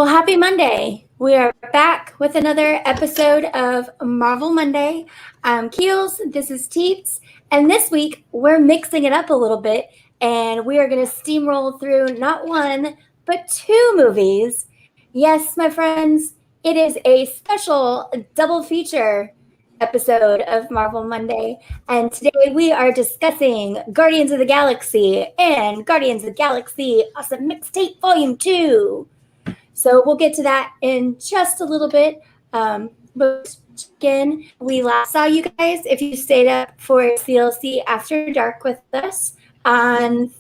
Well, happy Monday. We are back with another episode of Marvel Monday. I'm Keels, this is Teetz, and this week we're mixing it up a little bit and we are going to steamroll through not one, but two movies. Yes, my friends, it is a special double feature episode of Marvel Monday, and today we are discussing Guardians of the Galaxy and Guardians of the Galaxy Awesome Mixtape Volume 2. So we'll get to that in just a little bit. But again, we last saw you guys if you stayed up for CLC After Dark with us on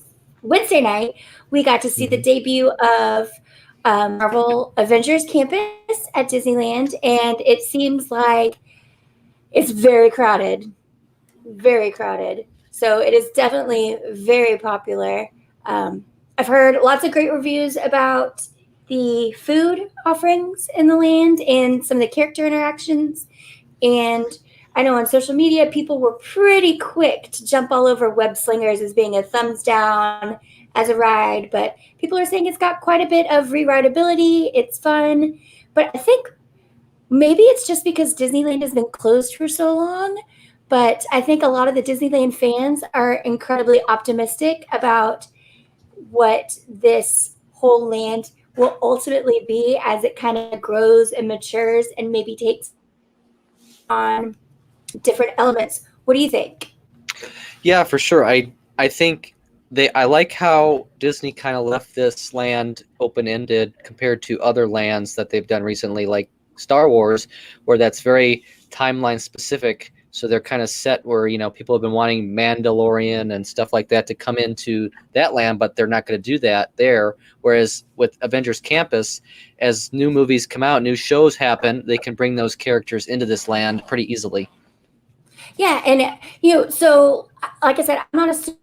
Wednesday night. We got to see the debut of Marvel Avengers Campus at Disneyland, and it seems like it's very crowded. Very crowded. So it is definitely very popular. I've heard lots of great reviews about the food offerings in the land and some of the character interactions. And I know on social media, people were pretty quick to jump all over Web Slingers as being a thumbs down as a ride. But people are saying it's got quite a bit of rewritability. It's fun. But I think maybe it's just because Disneyland has been closed for so long. But I think a lot of the Disneyland fans are incredibly optimistic about what this whole land will ultimately be as it kind of grows and matures and maybe takes on different elements. What do you think? Yeah, for sure. I think I like how Disney kind of left this land open-ended compared to other lands that they've done recently, like Star Wars, where that's very timeline specific. So they're kind of set where, people have been wanting Mandalorian and stuff like that to come into that land, but they're not going to do that there. Whereas with Avengers Campus, as new movies come out, new shows happen, they can bring those characters into this land pretty easily. Yeah, and, so like I said, I'm not a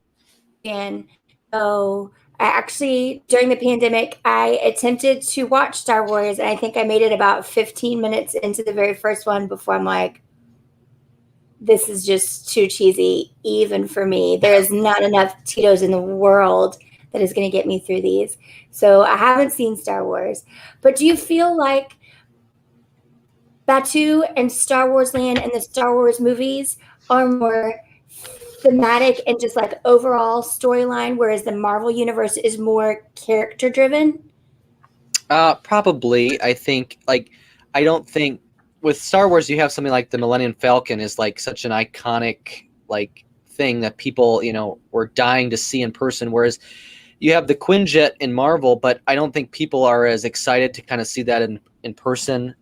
fan. So I actually, during the pandemic, I attempted to watch Star Wars, and I think I made it about 15 minutes into the very first one before I'm like, this is just too cheesy, even for me. There is not enough Tito's in the world that is going to get me through these. So I haven't seen Star Wars. But do you feel like Batuu and Star Wars Land and the Star Wars movies are more thematic and just like overall storyline, whereas the Marvel universe is more character driven? Probably. I don't think with Star Wars you have something like the Millennium Falcon is like such an iconic thing that people were dying to see in person, whereas you have the Quinjet in Marvel, but I don't think people are as excited to kind of see that in person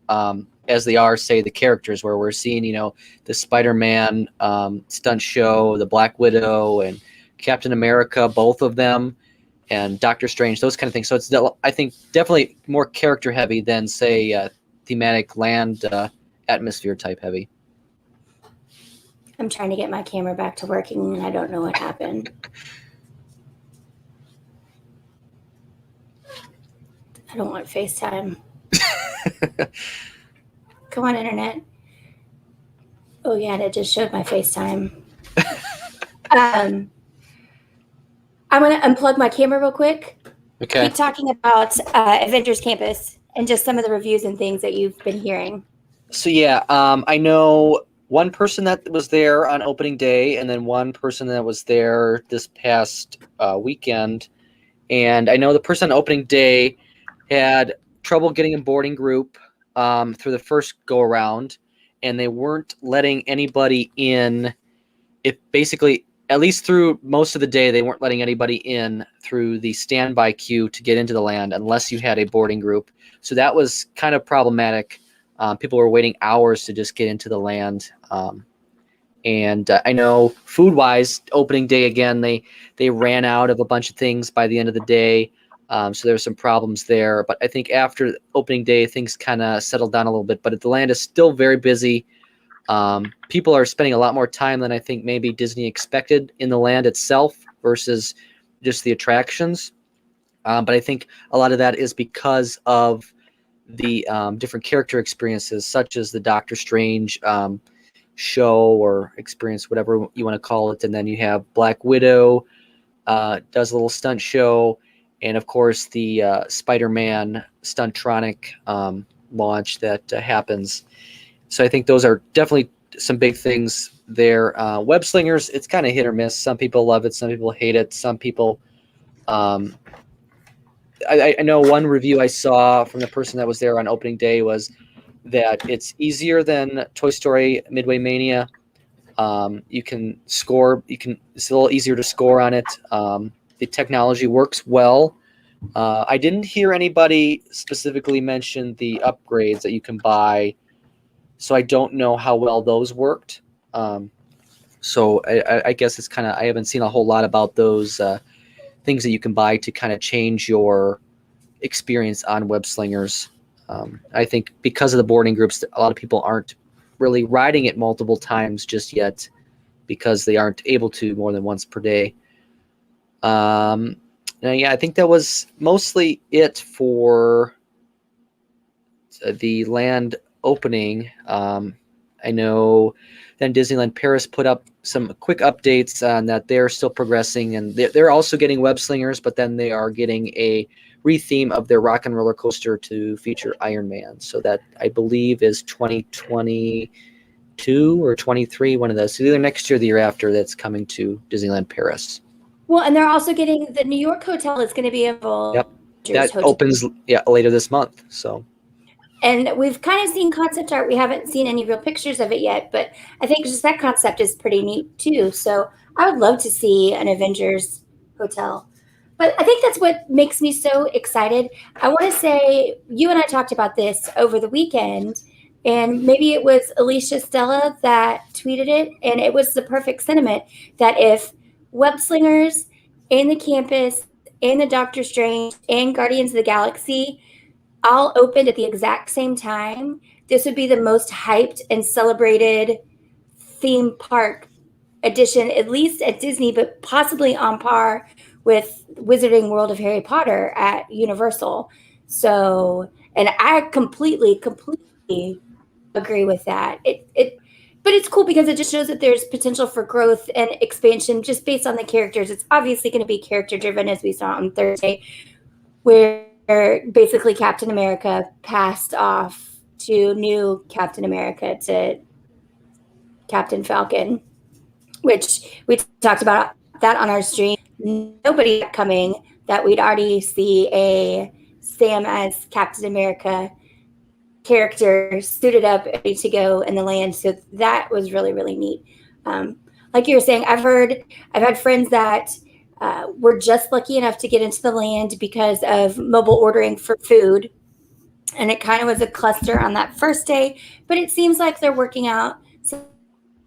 as they are, say, the characters, where we're seeing the Spider-Man stunt show, the Black Widow and Captain America, both of them, and Doctor Strange, those kind of things. So it's, I think, definitely more character heavy than, say, thematic land atmosphere type heavy. I'm trying to get my camera back to working, and I don't know what happened. I don't want FaceTime. Come on, internet. Oh, yeah, it just showed my FaceTime. I'm going to unplug my camera real quick. Okay. Keep talking about Avengers Campus and just some of the reviews and things that you've been hearing. So, yeah, I know one person that was there on opening day and then one person that was there this past weekend. And I know the person on opening day had trouble getting a boarding group through the first go-around, and they weren't letting anybody in. Basically, at least through most of the day, they weren't letting anybody in through the standby queue to get into the land unless you had a boarding group. So that was kind of problematic. People were waiting hours to just get into the land. And I know food-wise, opening day again, they ran out of a bunch of things by the end of the day. So there were some problems there. But I think after opening day, things kind of settled down a little bit. But the land is still very busy. People are spending a lot more time than I think maybe Disney expected in the land itself versus just the attractions. But I think a lot of that is because of the different character experiences, such as the Doctor Strange show or experience, whatever you want to call it. And then you have Black Widow does a little stunt show. and of course the Spider-Man Stuntronic launch that happens. So I think those are definitely some big things there. Web slingers, it's kind of hit or miss. Some people love it, some people hate it. Some people, I know one review I saw from the person that was there on opening day was that it's easier than Toy Story Midway Mania. You can score. It's a little easier to score on it. The technology works well. I didn't hear anybody specifically mention the upgrades that you can buy, so I don't know how well those worked. So I guess it's kind of, I haven't seen a whole lot about those things that you can buy to kind of change your experience on web slingers. I think because of the boarding groups, a lot of people aren't really riding it multiple times just yet because they aren't able to more than once per day. Yeah, I think that was mostly it for the land opening. I know then Disneyland Paris put up some quick updates on that they're still progressing, and they're also getting web slingers, but then they are getting a retheme of their Rock and Roller Coaster to feature Iron Man. So that, I believe, is 2022 or 23, one of those. So either next year or the year after, that's coming to Disneyland Paris. Well, and they're also getting the New York hotel is going to be available. Yep, that opens later this month. So. And we've kind of seen concept art. We haven't seen any real pictures of it yet, but I think just that concept is pretty neat too. So I would love to see an Avengers hotel. But I think that's what makes me so excited. I want to say you and I talked about this over the weekend, and maybe it was Alicia Stella that tweeted it, and it was the perfect sentiment that if Web Slingers and the campus and the Doctor Strange and Guardians of the Galaxy all opened at the exact same time, this would be the most hyped and celebrated theme park edition, at least at Disney, but possibly on par with Wizarding World of Harry Potter at Universal. So, and I completely agree with that. But it's cool because it just shows that there's potential for growth and expansion just based on the characters. It's obviously going to be character driven, as we saw on Thursday, where basically Captain America passed off to new Captain America, to Captain Falcon, which we talked about that on our stream. Nobody coming that we'd already see a Sam as Captain America character suited up, ready to go in the land. So that was really, really neat. Like you were saying, I've had friends that were just lucky enough to get into the land because of mobile ordering for food. And it kind of was a cluster on that first day, but it seems like they're working out some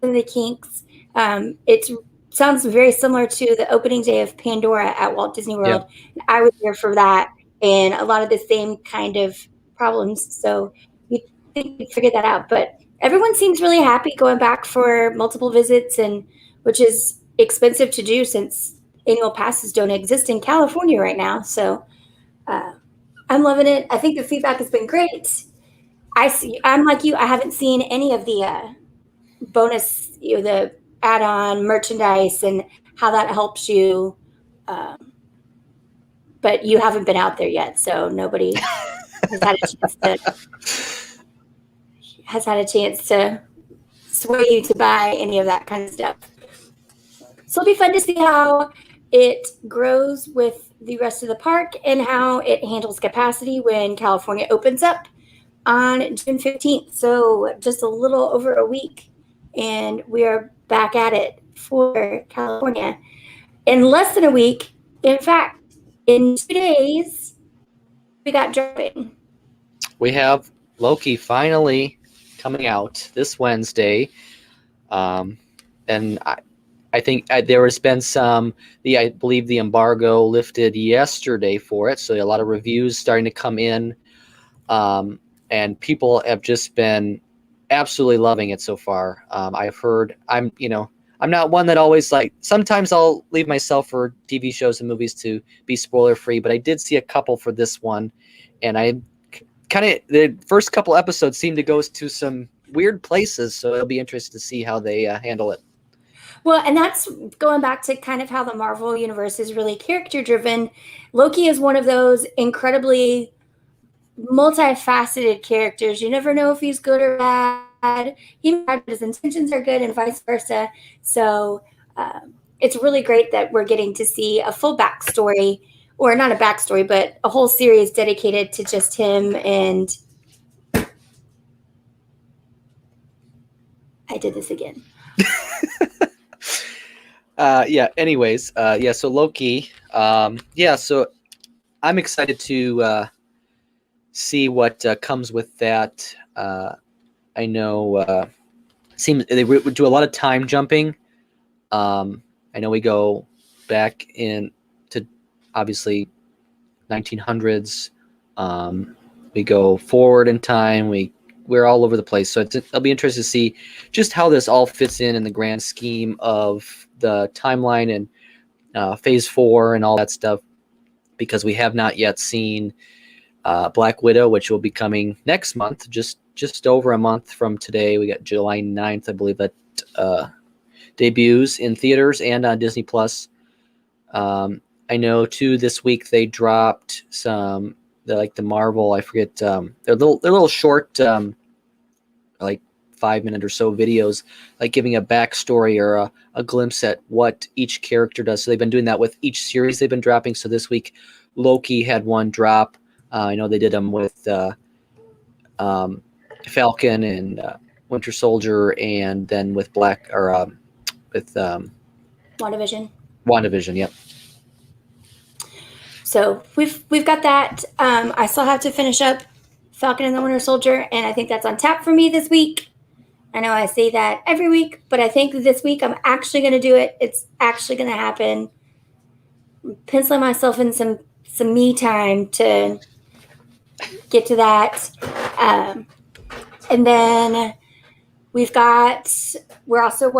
of the kinks. It sounds very similar to the opening day of Pandora at Walt Disney World. Yeah. I was there for that, and a lot of the same kind of problems. So you think we figured that out, but everyone seems really happy going back for multiple visits, and which is expensive to do since annual passes don't exist in California right now. So I'm loving it. I think the feedback has been great. I'm like you. I haven't seen any of the bonus, the add-on merchandise and how that helps you. But you haven't been out there yet, so nobody has had a chance to sway you to buy any of that kind of stuff. So it'll be fun to see how it grows with the rest of the park and how it handles capacity when California opens up on June 15th. So just a little over a week, and we are back at it for California. In less than a week, in fact, in 2 days, we got dropping. We have Loki finally coming out this Wednesday. And I think there has been I believe the embargo lifted yesterday for it. So a lot of reviews starting to come in. And people have just been absolutely loving it so far. I've heard, I'm not one that always, like, sometimes I'll leave myself for TV shows and movies to be spoiler free, but I did see a couple for this one, and the first couple episodes seem to go to some weird places, so it'll be interesting to see how they handle it. Well, and that's going back to kind of how the Marvel universe is really character driven. Loki is one of those incredibly multifaceted characters. You never know if he's good or bad. His intentions are good, and vice versa. So it's really great that we're getting to see a full backstory, or not a backstory, but a whole series dedicated to just him. And I did this again. Anyways, so Loki. So I'm excited to see what comes with that. I know seems they would do a lot of time jumping. I know we go back in to obviously 1900s. We go forward in time. We're all over the place. So it'll be interesting to see just how this all fits in the grand scheme of the timeline and Phase 4 and all that stuff, because we have not yet seen Black Widow, which will be coming next month, just over a month from today. We got July 9th, I believe, that debuts in theaters and on Disney Plus. I know too, this week they dropped some the Marvel, I forget, they're little short, like 5-minute or so videos, like giving a backstory or a glimpse at what each character does. So they've been doing that with each series they've been dropping. So this week Loki had one drop. I know they did them with Falcon and Winter Soldier, and then with WandaVision. Yep. So we've got that. I still have to finish up Falcon and the Winter Soldier, and I think that's on tap for me this week. I know I say that every week, but I think this week I'm actually going to do it. It's actually going to happen. I'm penciling myself in some me time to get to that. And then we're also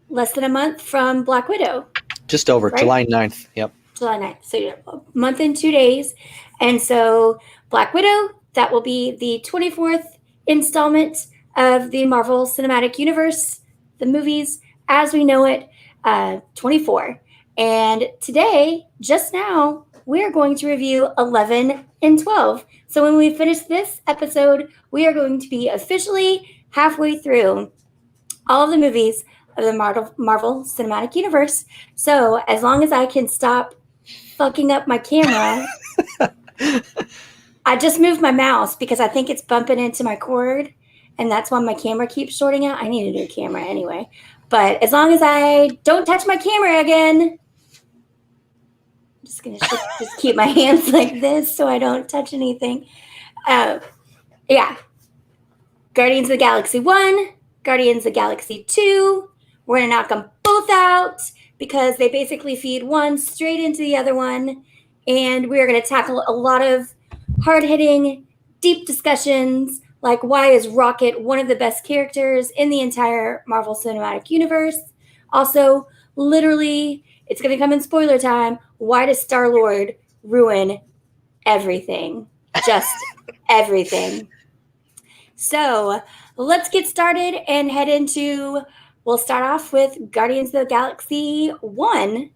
less than a month from Black Widow. Just over, right? July 9th. Yep. July 9th. So a month and 2 days. And so Black Widow, that will be the 24th installment of the Marvel Cinematic Universe, the movies as we know it, 24. And today, just now, we're going to review 11 and 12. So when we finish this episode, we are going to be officially halfway through all of the movies of the Marvel Cinematic Universe. So as long as I can stop fucking up my camera, I just moved my mouse because I think it's bumping into my cord, and that's why my camera keeps shorting out. I need a new camera anyway. But as long as I don't touch my camera again, I'm just going to just keep my hands like this so I don't touch anything. Guardians of the Galaxy 1, Guardians of the Galaxy 2. We're going to knock them both out because they basically feed one straight into the other one. And we're going to tackle a lot of hard-hitting, deep discussions, like why is Rocket one of the best characters in the entire Marvel Cinematic Universe? Also, literally, it's going to come in spoiler time. Why does Star-Lord ruin everything? Just everything. So let's get started and head into, we'll start off with Guardians of the Galaxy 1.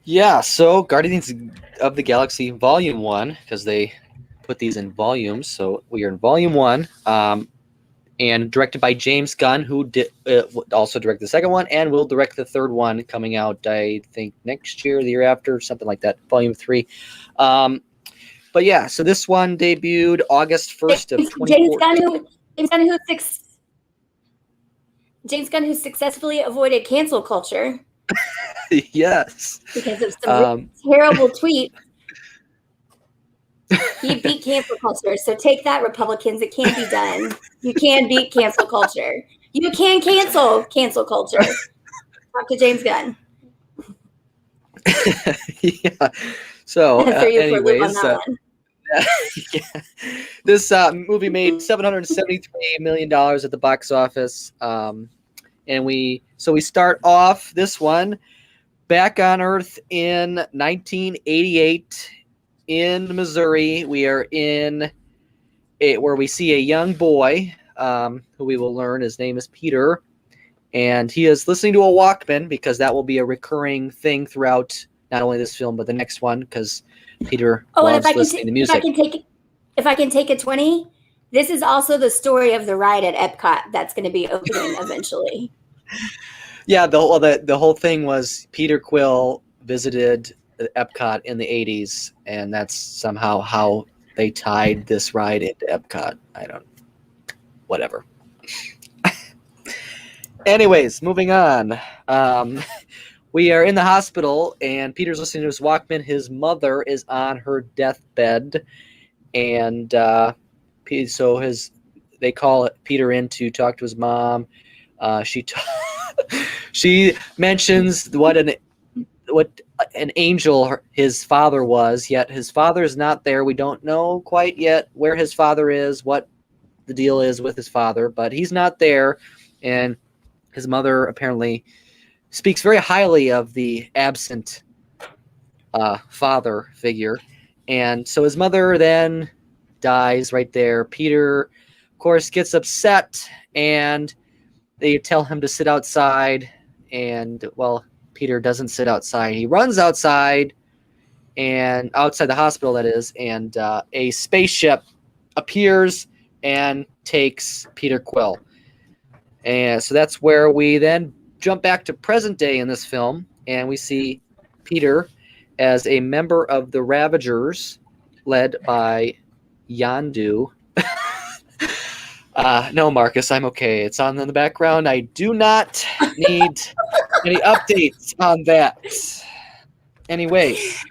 Yeah, so Guardians of the Galaxy Volume 1, because they put these in volumes, so we are in Volume 1, and directed by James Gunn, who did also direct the second one, and will direct the third one coming out, I think, next year, the year after, something like that, Volume 3. But yeah, so this one debuted August 1st of 2014. James Gunn, who successfully avoided cancel culture. Yes. Because of some terrible tweets. He beat cancel culture. So take that, Republicans. It can be done. You can beat cancel culture. You can cancel culture. Talk to James Gunn. Yeah. So, anyways, yeah. This movie made $773 million at the box office. And we start off this one back on Earth in 1988 in Missouri. We are in where we see a young boy who we will learn his name is Peter, And he is listening to a Walkman because that will be a recurring thing throughout not only this film but the next one, because Peter loves listening to music. If I can take a 20, this is also the story of the ride at Epcot that's going to be opening eventually. Yeah, the whole thing was Peter Quill visited Epcot in the 80s, and that's somehow how they tied this ride into Epcot. Whatever. Anyways, moving on. We are in the hospital, and Peter's listening to his Walkman. His mother is on her deathbed, and they call Peter in to talk to his mom. She mentions what an angel his father was, yet his father is not there. We don't know quite yet where his father is, what the deal is with his father, but he's not there, and his mother apparently speaks very highly of the absent father figure. And so his mother then dies right there. Peter, of course, gets upset, and they tell him to sit outside. And, well, Peter doesn't sit outside. He runs outside, and outside the hospital, that is, and a spaceship appears and takes Peter Quill. And so that's where we then jump back to present day in this film, and we see Peter as a member of the Ravagers, led by Yondu. No, Marcus, I'm okay. It's on in the background. I do not need any updates on that. Anyways.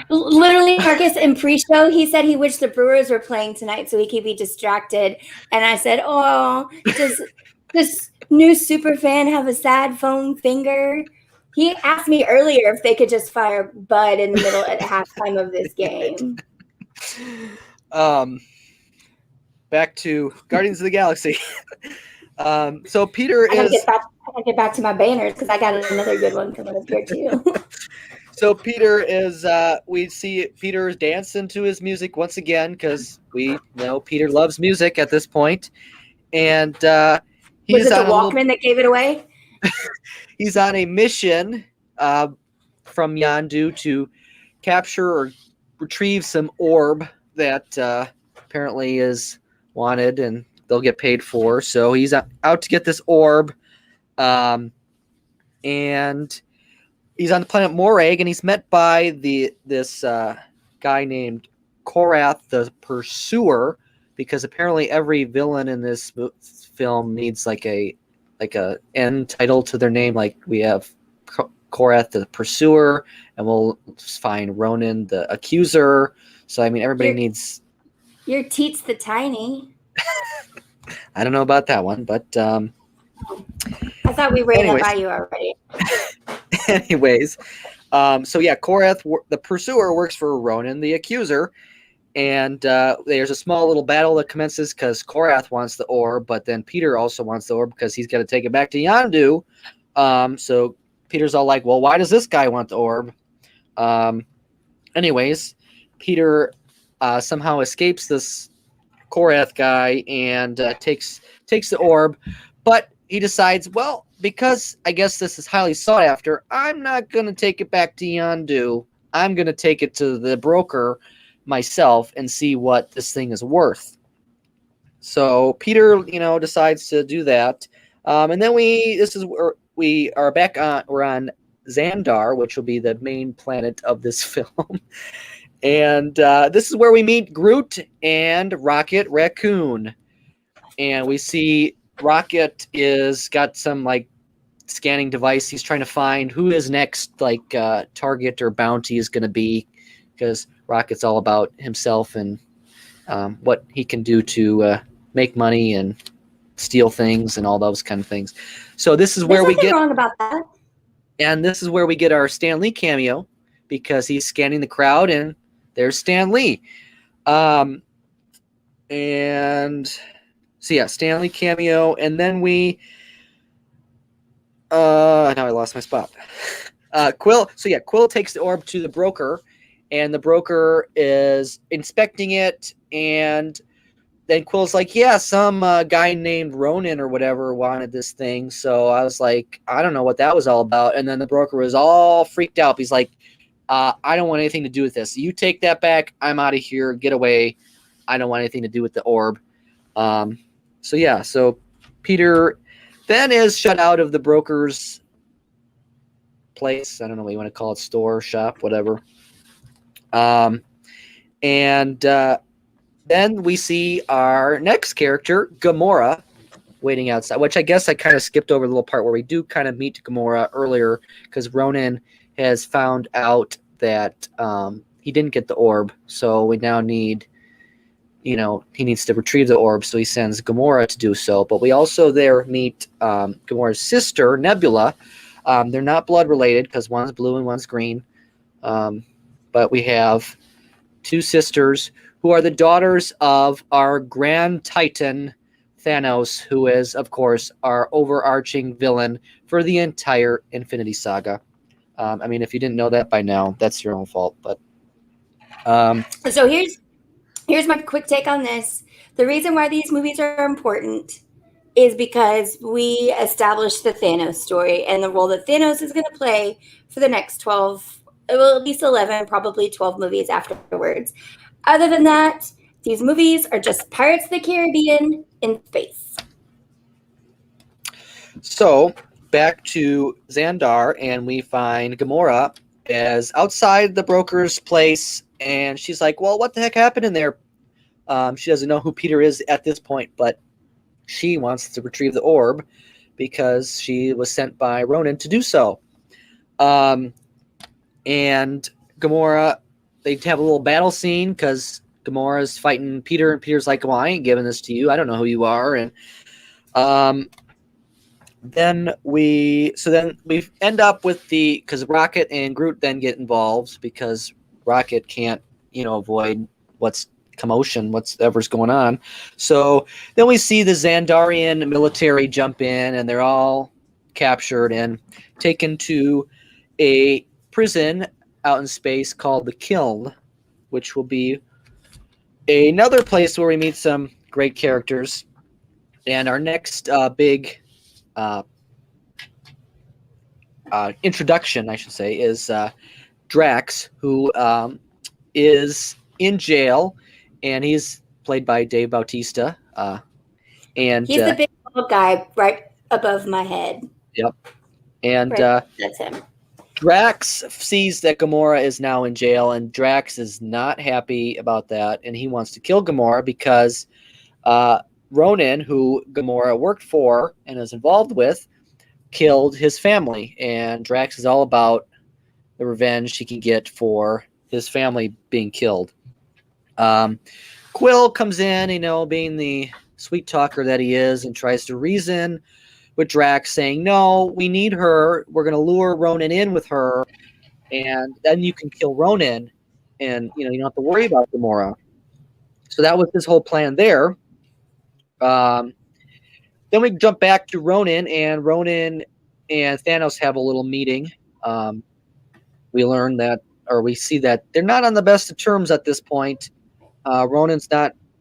Literally, Marcus, in pre-show, he said he wished the Brewers were playing tonight so he could be distracted. And I said, oh, does this new super fan have a sad foam finger? He asked me earlier if they could just fire Bud in the middle at halftime of this game. Back to Guardians of the Galaxy. So Peter I gotta get back to my banners because I got another good one coming up here too. So Peter is, we see Peter dancing to his music once again, because we know Peter loves music at this point. And was it the Walkman that gave it away? He's on a mission from Yondu to capture or retrieve some orb that apparently is wanted, and they'll get paid for. So he's out to get this orb, and he's on the planet Morag, and he's met by this guy named Korath the Pursuer, because apparently every villain in this film needs like a end title to their name. Like we have Korath the Pursuer, and we'll find Ronan the Accuser. So I mean, everybody needs. You're Teetz the Tiny. I don't know about that one, but I thought we ran that by you already. Anyways, so yeah, Korath the Pursuer works for Ronan the Accuser, and there's a small little battle that commences because Korath wants the orb, but then Peter also wants the orb because he's got to take it back to Yondu. So Peter's all like, well, why does this guy want the orb? Anyways, Peter somehow escapes this Korath guy and takes the orb, but he decides, well, because I guess this is highly sought after, I'm not going to take it back to Yondu. I'm going to take it to the broker myself and see what this thing is worth. So Peter, decides to do that. And then we're on Xandar, which will be the main planet of this film. And this is where we meet Groot and Rocket Raccoon. And we see Rocket is got some like scanning device. He's trying to find who his next target or bounty is going to be, because Rocket's all about himself and what he can do to make money and steal things and all those kind of things. So this is where we get wrong about that. And this is where we get our Stan Lee cameo, because he's scanning the crowd and there's Stan Lee. And so yeah, Stan Lee cameo, and then we now I lost my spot. Quill takes the orb to the broker, and the broker is inspecting it, and then Quill's like, yeah, some guy named Ronan or whatever wanted this thing. So I was like, I don't know what that was all about. And then the broker was all freaked out. He's like, I don't want anything to do with this. You take that back. I'm out of here. Get away. I don't want anything to do with the orb. So Peter then is shut out of the broker's place. I don't know what you want to call it, store, shop, whatever. Then we see our next character, Gamora, waiting outside, which I guess I kind of skipped over the little part where we do kind of meet Gamora earlier because Ronan has found out that he didn't get the orb. So we now need, he needs to retrieve the orb. So he sends Gamora to do so. But we also there meet Gamora's sister, Nebula. They're not blood related because one's blue and one's green. But we have two sisters who are the daughters of our grand titan, Thanos, who is, of course, our overarching villain for the entire Infinity Saga. If you didn't know that by now, that's your own fault. But so here's my quick take on this. The reason why these movies are important is because we established the Thanos story and the role that Thanos is going to play for the next 12, well, at least 11, probably 12 movies afterwards. Other than that, these movies are just Pirates of the Caribbean in space. So back to Xandar, and we find Gamora as outside the broker's place, and she's like, well, what the heck happened in there? She doesn't know who Peter is at this point, but she wants to retrieve the orb because she was sent by Ronan to do so. And Gamora, they have a little battle scene because Gamora's fighting Peter, and Peter's like, well, I ain't giving this to you. I don't know who you are. And then we end up with because Rocket and Groot then get involved because Rocket can't, avoid whatever's going on. So then we see the Xandarian military jump in, and they're all captured and taken to a prison out in space called the Kiln, which will be another place where we meet some great characters. And our next big introduction, I should say, is Drax, who is in jail, and he's played by Dave Bautista. And he's the big little guy right above my head. Yep. And that's him. Drax sees that Gamora is now in jail, and Drax is not happy about that, and he wants to kill Gamora because Ronan, who Gamora worked for and is involved with, killed his family, and Drax is all about the revenge he can get for his family being killed. Quill comes in, being the sweet talker that he is, and tries to reason with Drax, saying, no, we need her. We're going to lure Ronan in with her, and then you can kill Ronan, and you don't have to worry about Gamora. So that was his whole plan there. Then we jump back to Ronan and Thanos have a little meeting. We learn that, or we see that they're not on the best of terms at this point. Ronan's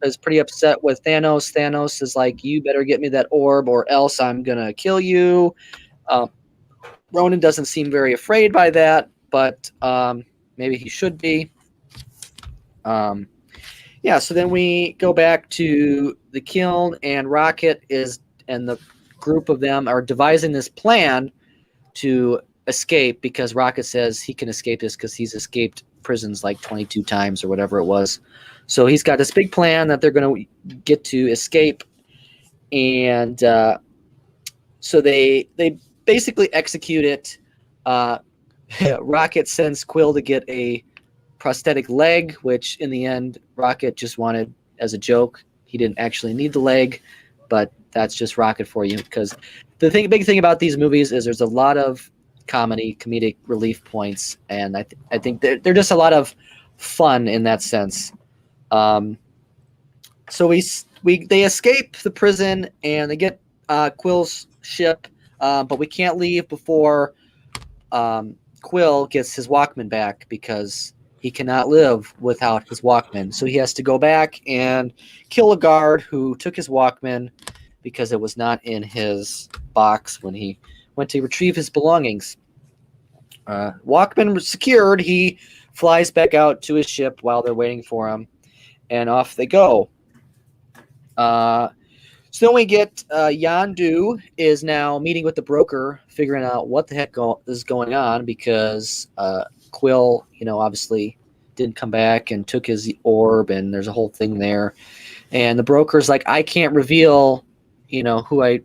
is pretty upset with Thanos. Thanos is like, you better get me that orb or else I'm going to kill you. Ronan doesn't seem very afraid by that, but maybe he should be. So then we go back to the Kiln, and Rocket and the group of them are devising this plan to escape because Rocket says he can escape this because he's escaped prisons like 22 times or whatever it was. So he's got this big plan that they're going to get to escape. And so they basically execute it. Rocket sends Quill to get a prosthetic leg, which in the end, Rocket just wanted as a joke. He didn't actually need the leg, but that's just Rocket for you. Because the big thing about these movies is there's a lot of comedic relief points, and I think they're just a lot of fun in that sense. So they escape the prison and they get Quill's ship, but we can't leave before Quill gets his Walkman back because he cannot live without his Walkman. So he has to go back and kill a guard who took his Walkman because it was not in his box when he went to retrieve his belongings. Walkman was secured. He flies back out to his ship while they're waiting for him, and off they go. So then we get Yandu is now meeting with the broker, figuring out what the heck is going on because Quill, obviously didn't come back and took his orb, and there's a whole thing there. And the broker's like, I can't reveal, who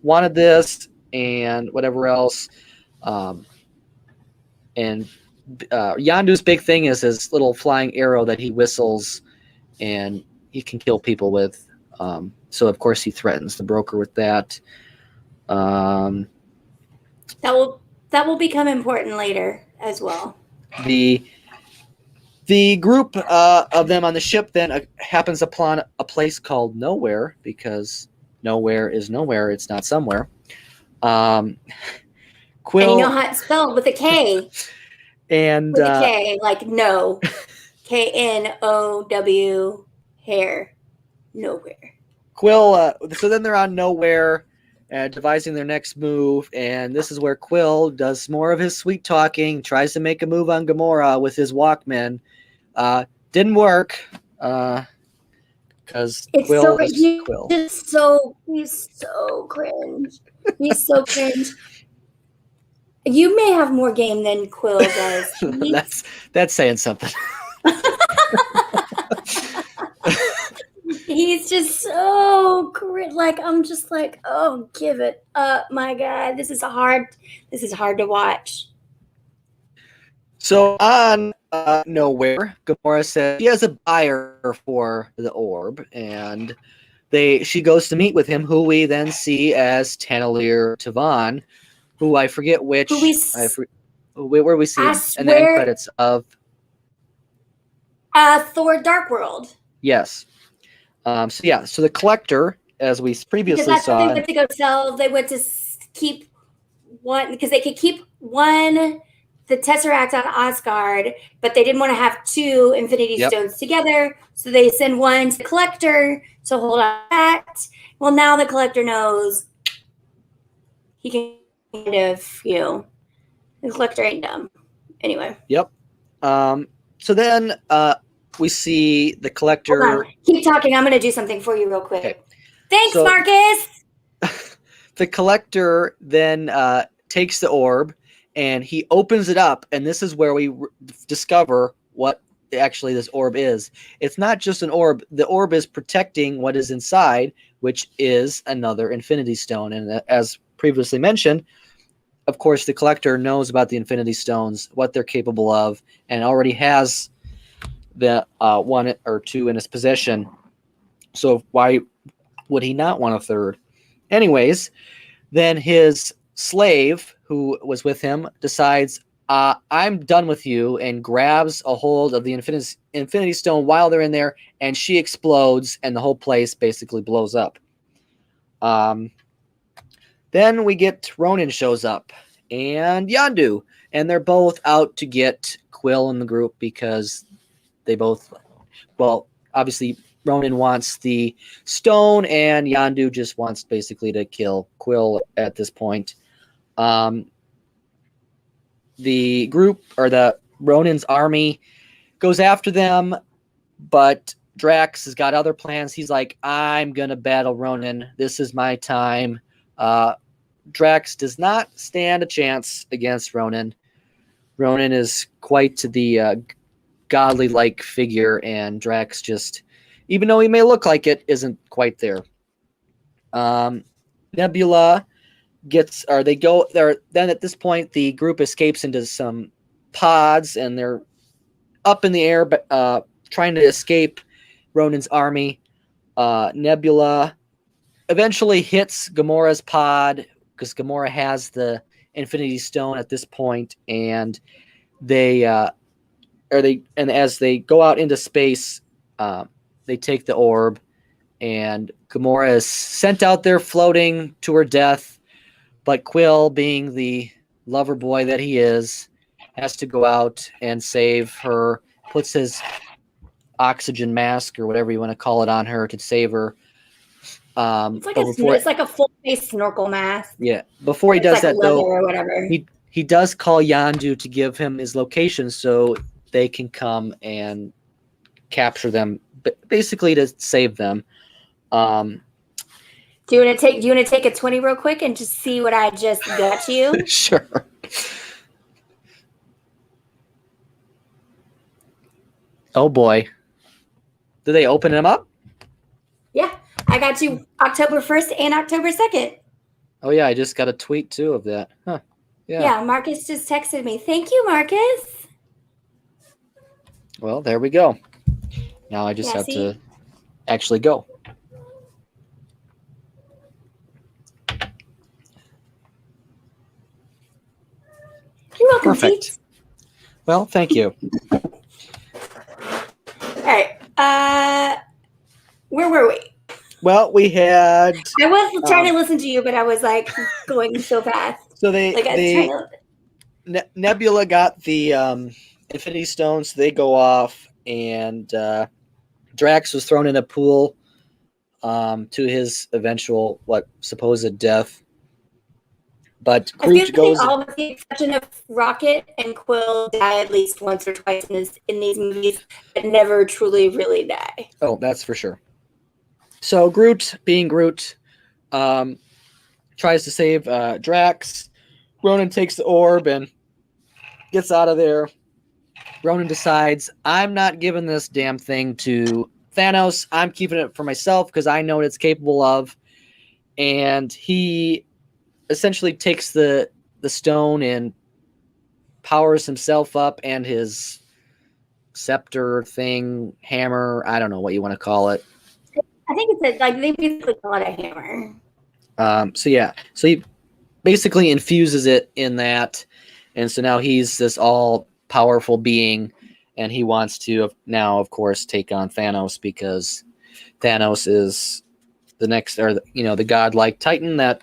wanted this and whatever else. And Yandu's big thing is his little flying arrow that he whistles, and he can kill people with. So of course he threatens the broker with that. That will become important later as well. The group of them on the ship then happens upon a place called Nowhere, because nowhere is nowhere. It's not somewhere. Quill, and you know how it's spelled with a K. And with a K, like no. Know, hair. Nowhere. Quill, so then they're on Nowhere, devising their next move, and this is where Quill does more of his sweet talking, tries to make a move on Gamora with his Walkman. Didn't work, because Quill is Quill. He's so cringe. He's so cringe. You may have more game than Quill does. That's saying something. He's just so cringe. Like, I'm just like, oh, give it up, my God. This is hard to watch. So on Nowhere, Gamora says she has a buyer for the orb, and she goes to meet with him, who we then see as Taneleer Tavon, who I forget which. Where we see him in the end credits of Thor: Dark World. Yes. So the Collector, as we previously saw, they went to go sell. They went to keep one because they could keep one, the Tesseract on Asgard, but they didn't want to have two Infinity Stones together, so they send one to the Collector to hold on that. Well, now the Collector knows he can kind of, the Collector ain't dumb. Anyway. Yep. So then we see the Collector. Hold on. Keep talking. I'm going to do something for you real quick. Okay. Thanks, Marcus. The Collector then takes the orb and he opens it up, and this is where we discover what actually this orb is. It's not just an orb. The orb is protecting what is inside, which is another Infinity Stone. And as previously mentioned, of course, the Collector knows about the Infinity Stones, what they're capable of, and already has the one or two in his possession. So why would he not want a third? Anyways, then his slave, who was with him, decides, I'm done with you, and grabs a hold of the Infinity Stone while they're in there, and she explodes, and the whole place basically blows up. Then we get Ronan shows up, and Yondu, and they're both out to get Quill in the group because they both, obviously Ronan wants the stone, and Yondu just wants basically to kill Quill at this point. The group, or the Ronan's army, goes after them, but Drax has got other plans. He's like, I'm going to battle Ronan. This is my time. Drax does not stand a chance against Ronan. Ronan is quite the godly-like figure, and Drax just, even though he may look like it, isn't quite there. Nebula then at this point the group escapes into some pods, and they're up in the air, but trying to escape Ronan's army. Nebula eventually hits Gamora's pod, because Gamora has the Infinity Stone at this point, and as they go out into space, they take the orb, and Gamora is sent out there floating to her death. But Quill, being the lover boy that he is, has to go out and save her, puts his oxygen mask or whatever you want to call it on her to save her. It's like a full face snorkel mask. Yeah. Before he It's does like that, leather though, or whatever. he does call Yandu to give him his location so they can come and capture them, basically to save them. Do you want to take a 20 real quick and just see what I just got you? Sure. Oh boy. Do they open them up? Yeah, I got you October 1st and October 2nd. Oh yeah, I just got a tweet too of that. Huh. Yeah, Marcus just texted me. Thank you, Marcus. Well, there we go. Now I just have to actually go. You're welcome, Perfect. Teetz. Well, thank you. All right. Where were we? Well, we had. I was trying to listen to you, but I was like going so fast. So Nebula got the Infinity Stones. So they go off, and Drax was thrown in a pool to his eventual supposed death. But Groot goes. All with the exception of Rocket and Quill die at least once or twice in these movies, but never truly really die. Oh, that's for sure. So Groot, being Groot, tries to save Drax. Ronan takes the orb and gets out of there. Ronan decides, I'm not giving this damn thing to Thanos. I'm keeping it for myself because I know what it's capable of. And he essentially takes the stone and powers himself up and his scepter thing, hammer, I don't know what you want to call it. I think it's they basically call it a hammer. So he basically infuses it in that, and so now he's this all-powerful being, and he wants to now, of course, take on Thanos because Thanos is the next, or the godlike Titan that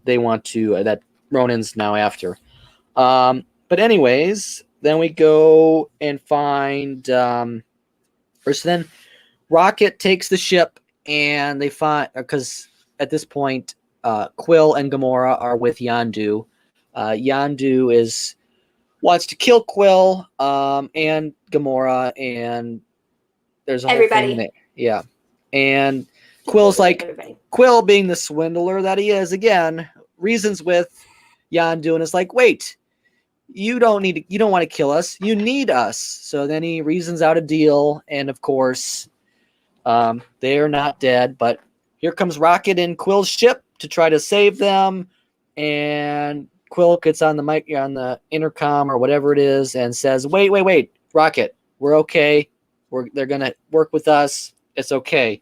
they want to that Ronan's now after. But anyways, then we go and find. First, then Rocket takes the ship, and they find because at this point, Quill and Gamora are with Yondu. Yondu wants to kill Quill and Gamora, and there's a whole thing there. Yeah, and Quill's like Quill, being the swindler that he is, again reasons with Yondu and is like, wait, you don't want to kill us, you need us. So then he reasons out a deal, and of course, they are not dead, but here comes Rocket in Quill's ship to try to save them, and Quill gets on the mic, on the intercom or whatever it is, and says, wait, Rocket, we're okay. They're gonna work with us. It's okay.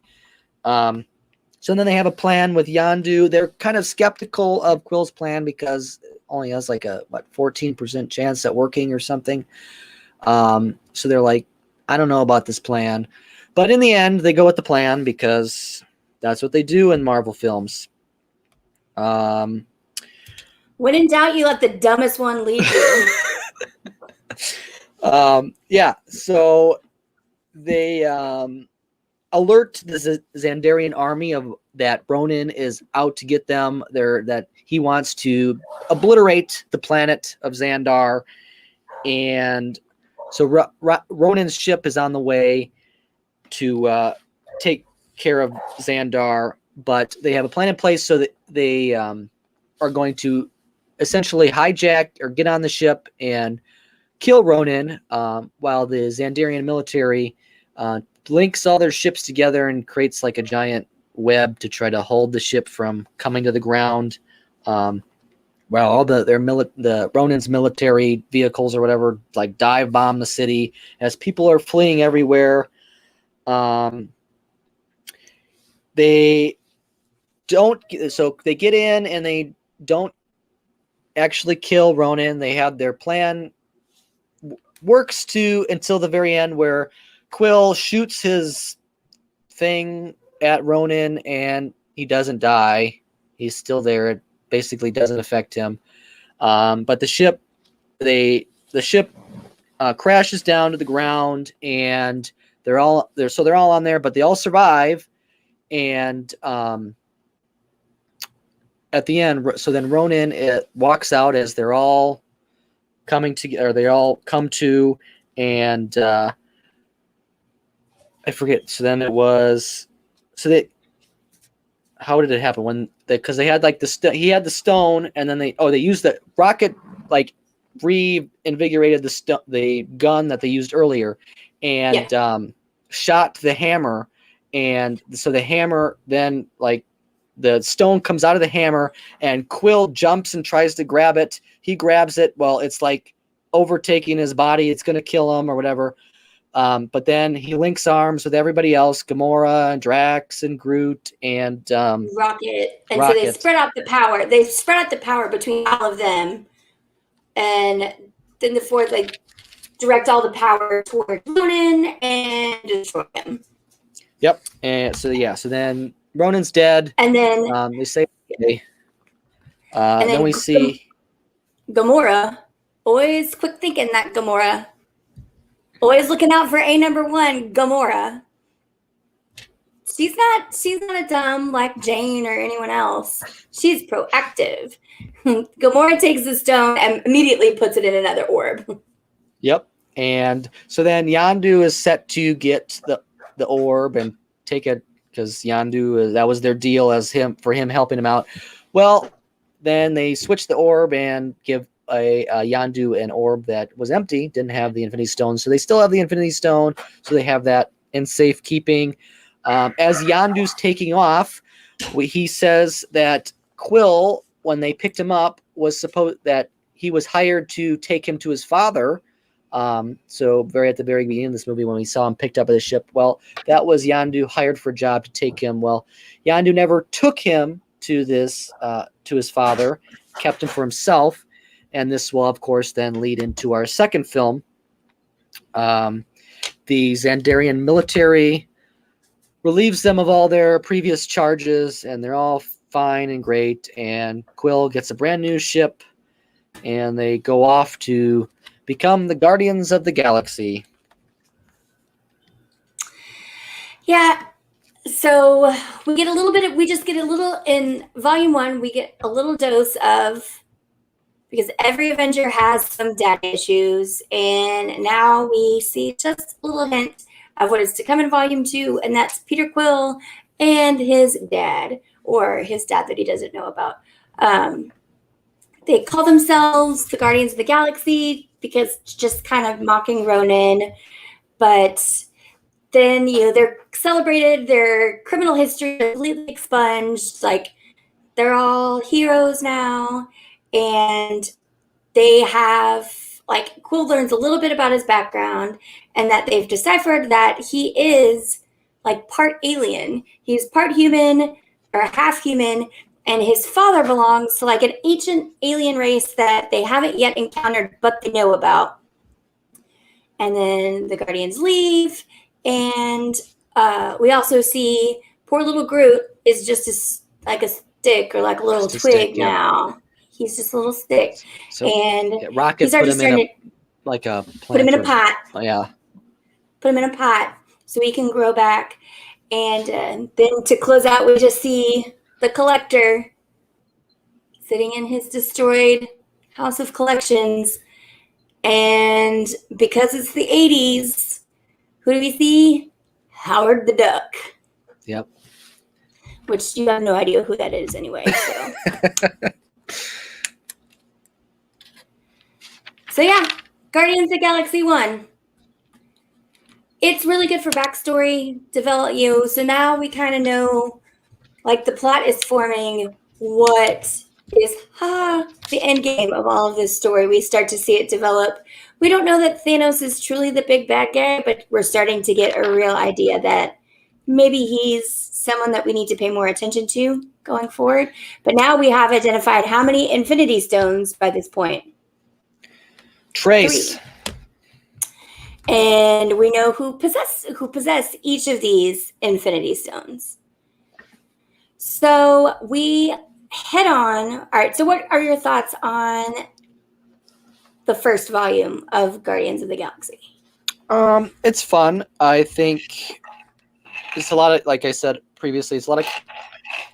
So then they have a plan with Yondu. They're kind of skeptical of Quill's plan because it only has like a 14% chance at working or something. So they're like, I don't know about this plan. But in the end, they go with the plan because that's what they do in Marvel films. When in doubt, you let the dumbest one lead you. Yeah, so they alert the Xandarian army of that Ronan is out to get them. That he wants to obliterate the planet of Xandar, and so Ronan's ship is on the way to take care of Xandar, but they have a plan in place so that they are going to essentially hijack or get on the ship and kill Ronan, while the Xandarian military links all their ships together and creates like a giant web to try to hold the ship from coming to the ground. While all the Ronan's military vehicles or whatever like dive bomb the city as people are fleeing everywhere. They get in and they don't actually kill Ronan. They have their plan works until the very end where Quill shoots his thing at Ronan and he doesn't die. He's still there. It basically doesn't affect him. But the ship, the the ship crashes down to the ground, and they're all on there, but they all survive. And at the end, so then Ronan walks out as they're all coming together. They all come to, and I forget. So then it was, how did it happen? Because they had like he had the stone, and then they used the rocket, like reinvigorated the gun that they used earlier, and shot the hammer, and so the hammer then, like, the stone comes out of the hammer, and Quill jumps and tries to grab it. He grabs it. Well, it's like overtaking his body. It's going to kill him or whatever. But then he links arms with everybody else, Gamora and Drax and Groot and Rocket. And Rocket. So they spread out the power. They spread out the power between all of them. And then the fourth, like, direct all the power toward Ronan and destroy him. Yep. And so then Ronan's dead. And then they say okay. And then we see Gamora. Always quick thinking, that Gamora. Always looking out for A#1, Gamora. She's not a dumb like Jane or anyone else. She's proactive. Gamora takes the stone and immediately puts it in another orb. Yep. And so then Yondu is set to get the orb and take it, because Yondu, that was their deal for him helping him out. Well, then they switch the orb and give a Yondu an orb that was empty, didn't have the Infinity Stone. So they still have the Infinity Stone, so they have that in safekeeping. As Yondu's taking off, he says that Quill, when they picked him up, was supposed that he was hired to take him to his father. So at the very beginning of this movie, when we saw him picked up at the ship, well, that was Yondu hired for a job to take him. Well, Yondu never took him to his father, kept him for himself. And this will, of course, then lead into our second film. The Xandarian military relieves them of all their previous charges, and they're all fine and great. And Quill gets a brand new ship, and they go off to become the Guardians of the Galaxy. Yeah. So we just get a little in Volume 1, we get a little dose of, because every Avenger has some dad issues, and now we see just a little hint of what is to come in Volume 2, and that's Peter Quill and his dad, or his dad that he doesn't know about. They call themselves the Guardians of the Galaxy because just kind of mocking Ronan, but then, they're celebrated, their criminal history is completely expunged, like, they're all heroes now, and they have, like, Quill learns a little bit about his background, and that they've deciphered that he is, like, part alien. He's part human, or half human, and his father belongs to, like, an ancient alien race that they haven't yet encountered, but they know about. And then the Guardians leave, and we also see poor little Groot is just like a stick, or like a little twig now. He's just a little stick. So, and Rocket put him in a put him in a pot. Yeah. Put him in a pot so he can grow back. And then to close out, we just see the Collector sitting in his destroyed House of Collections. And because it's the 80s, who do we see? Howard the Duck. Yep. Which you have no idea who that is anyway. So yeah, Guardians of the Galaxy 1. It's really good for backstory, develop you. So now we kind of know, like, the plot is forming what is the end game of all of this story. We start to see it develop. We don't know that Thanos is truly the big bad guy, but we're starting to get a real idea that maybe he's someone that we need to pay more attention to going forward. But now we have identified how many Infinity Stones by this point. Trace. 3. And we know who possess each of these Infinity Stones. So we head on. All right. So what are your thoughts on the first volume of Guardians of the Galaxy? It's fun. I think it's a lot of, like I said previously, it's a lot of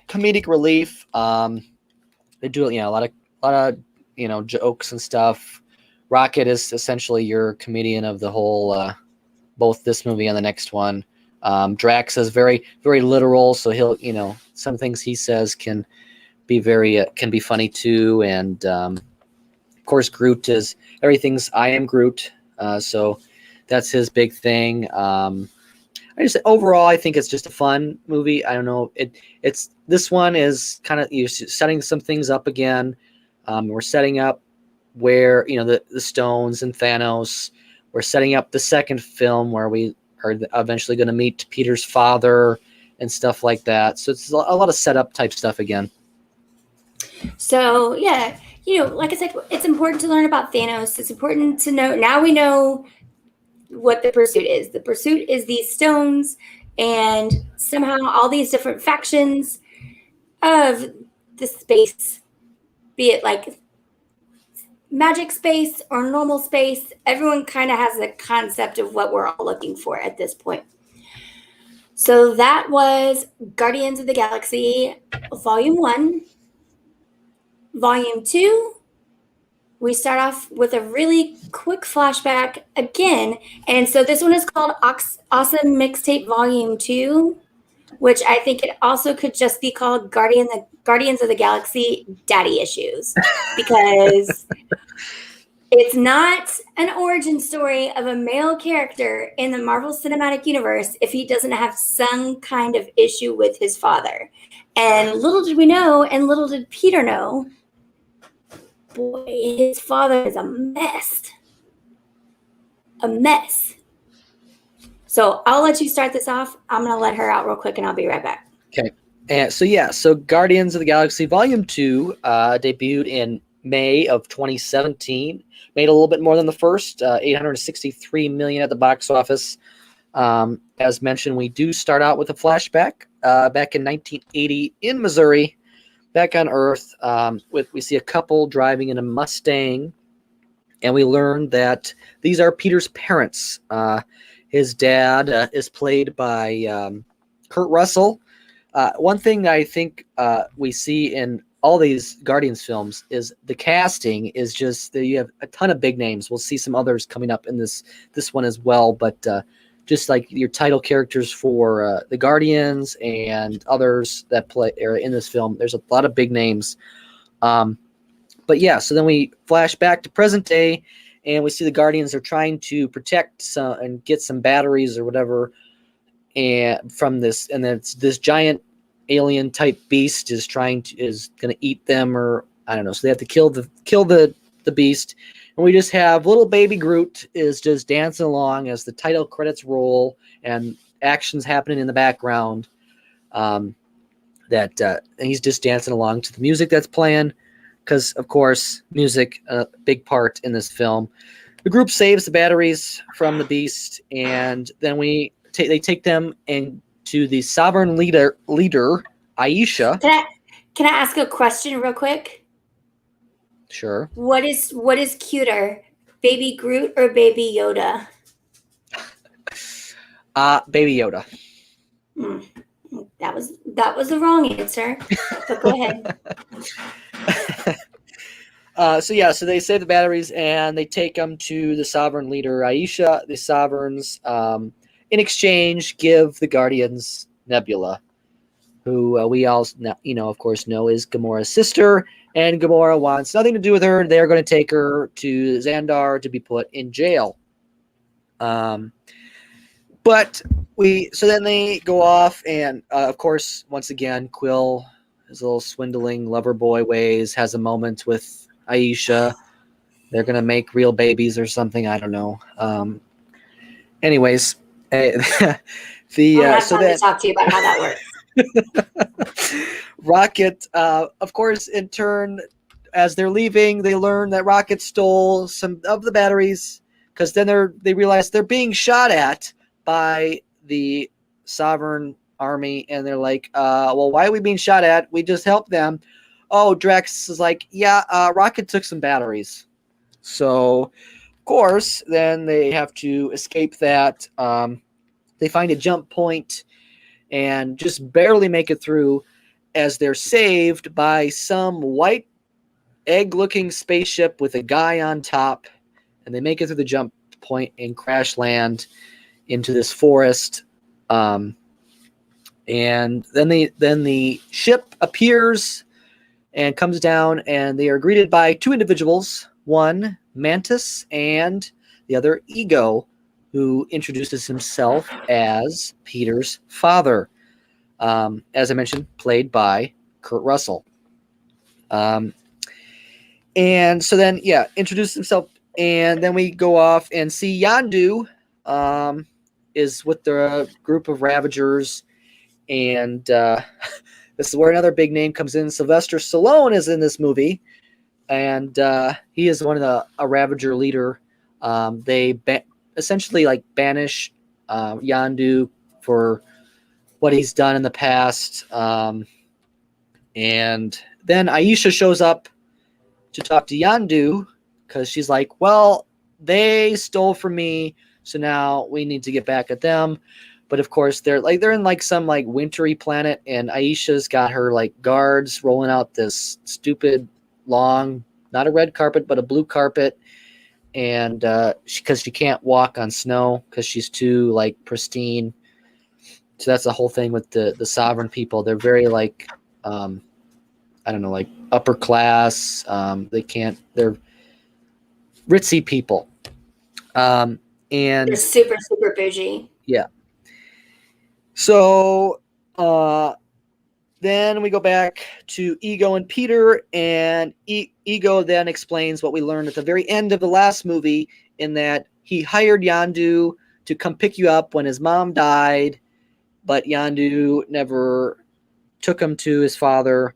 comedic relief. They do, a lot of jokes and stuff. Rocket is essentially your comedian of the whole, both this movie and the next one. Drax is very, very literal, so he'll, some things he says can be funny too. And of course, Groot is everything's I am Groot, so that's his big thing. Overall, I think it's just a fun movie. I don't know. It's this one is kind of setting some things up again. We're setting up where the stones and Thanos. We're setting up the second film where we are eventually going to meet Peter's father and stuff like that. So it's a lot of setup type stuff again. So yeah, like I said, it's important to learn about Thanos. It's important to know. Now we know what the pursuit is. The pursuit is these stones, and somehow all these different factions of the space, be it like magic space or normal space, everyone kind of has a concept of what we're all looking for at this point. So that was Guardians of the Galaxy Volume 1. Volume 2, we start off with a really quick flashback again. And so this one is called Awesome Mixtape Volume 2, which I think it also could just be called Guardians of the Galaxy Daddy Issues, because it's not an origin story of a male character in the Marvel Cinematic Universe if he doesn't have some kind of issue with his father. And little did we know, and little did Peter know, boy, his father is a mess. A mess. So I'll let you start this off. I'm going to let her out real quick, and I'll be right back. Okay. And so Guardians of the Galaxy Volume 2 debuted in May of 2017. Made a little bit more than the first, $863 million at the box office. As mentioned, we do start out with a flashback back in 1980 in Missouri. Back on Earth, we see a couple driving in a Mustang, and we learn that these are Peter's parents. His dad is played by Kurt Russell. One thing I think we see in all these Guardians films is the casting is just you have a ton of big names. We'll see some others coming up in this one as well, but just like your title characters for the Guardians and others that play in this film, there's a lot of big names. But yeah, so then we flash back to present day, and we see the Guardians are trying to protect some and get some batteries or whatever, and from this, and then this giant alien type beast is going to eat them, or I don't know. So they have to kill the beast. And we just have little baby Groot is just dancing along as the title credits roll and actions happening in the background. And he's just dancing along to the music that's playing, because of course music a big part in this film. The group saves the batteries from the beast, and then they take them into the sovereign leader Aisha. Can I ask a question real quick? Sure. What is cuter, Baby Groot or Baby Yoda? Baby Yoda. That was the wrong answer. But go ahead. So they save the batteries and they take them to the sovereign leader Aisha. The sovereigns, in exchange, give the Guardians Nebula, who we all of course know is Gamora's sister. And Gamora wants nothing to do with her. They're going to take her to Xandar to be put in jail. So then they go off, and of course, once again, Quill, his little swindling lover boy ways, has a moment with Aisha. They're going to make real babies or something. I don't know. Anyways, I'll have time to talk to you about how that works. Rocket, of course, in turn, as they're leaving, they learn that Rocket stole some of the batteries, because then they realize they're being shot at by the Sovereign Army, and they're like, well, why are we being shot at? We just helped them. Oh, Drax is like, yeah, Rocket took some batteries. So, of course, then they have to escape that. They find a jump point and just barely make it through as they're saved by some white egg-looking spaceship with a guy on top. And they make it through the jump point and crash land into this forest. And then the ship appears and comes down, and they are greeted by two individuals, one Mantis and the other Ego, who introduces himself as Peter's father, as I mentioned, played by Kurt Russell. And so then, introduces himself, and then we go off and see Yandu is with the group of Ravagers, and this is where another big name comes in. Sylvester Stallone is in this movie, and he is one of a Ravager leader. They essentially like banish Yandu for what he's done in the past, and then Aisha shows up to talk to Yandu because she's like, well, they stole from me, so now we need to get back at them. But of course, they're in like some like wintry planet, and Aisha's got her like guards rolling out this stupid long, not a red carpet, but a blue carpet, and because she can't walk on snow because she's too like pristine. So that's the whole thing with the sovereign people. They're very like, I don't know, like upper class. They're ritzy people. And they're super, super bougie. Yeah. So then we go back to Ego and Peter, and Ego then explains what we learned at the very end of the last movie, in that he hired Yandu to come pick you up when his mom died, but Yandu never took him to his father.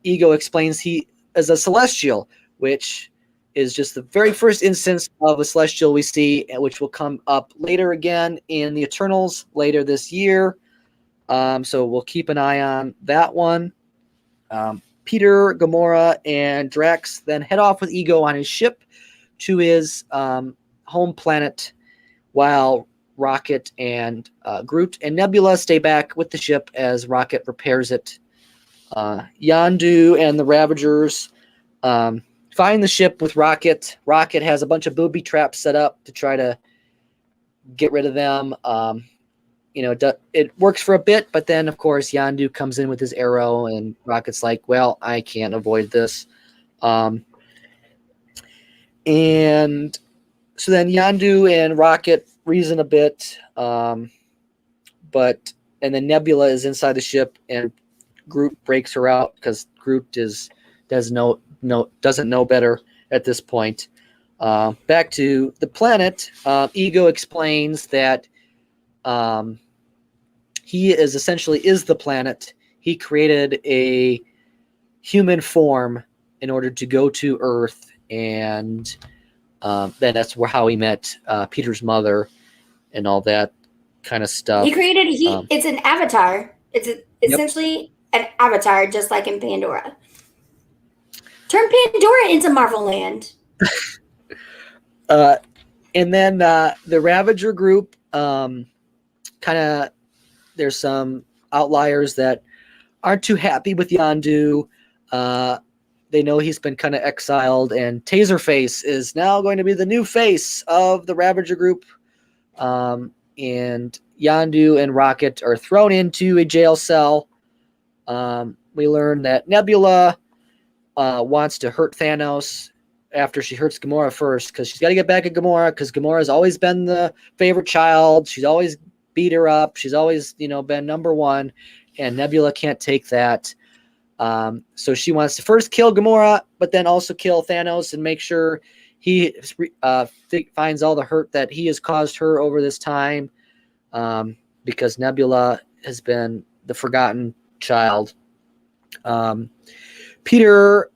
Ego explains he is a Celestial, which is just the very first instance of a Celestial we see, which will come up later again in the Eternals later this year. So we'll keep an eye on that one. Peter, Gamora, and Drax then head off with Ego on his ship to his home planet, while Rocket and Groot and Nebula stay back with the ship as Rocket repairs it. Yandu and the Ravagers find the ship with Rocket. Rocket has a bunch of booby traps set up to try to get rid of them. It works for a bit, but then, of course, Yandu comes in with his arrow, and Rocket's like, well, I can't avoid this. And so then Yandu and Rocket reason a bit, and then Nebula is inside the ship, and Groot breaks her out because Groot doesn't know better at this point. Back to the planet, Ego explains that he is the planet. He created a human form in order to go to Earth, and then that's how he met Peter's mother and all that kind of stuff. It's an avatar. It's essentially an avatar, just like in Pandora. Turn Pandora into Marvel Land. And then the Ravager group, there's some outliers that aren't too happy with Yandu. They know he's been kind of exiled, and Taserface is now going to be the new face of the Ravager group. And Yandu and Rocket are thrown into a jail cell. We learn that Nebula wants to hurt Thanos after she hurts Gamora first, because she's got to get back at Gamora, because Gamora's always been the favorite child. She's always beat her up. She's always, been number one, and Nebula can't take that. So she wants to first kill Gamora, but then also kill Thanos and make sure he finds all the hurt that he has caused her over this time, because Nebula has been the forgotten child. Peter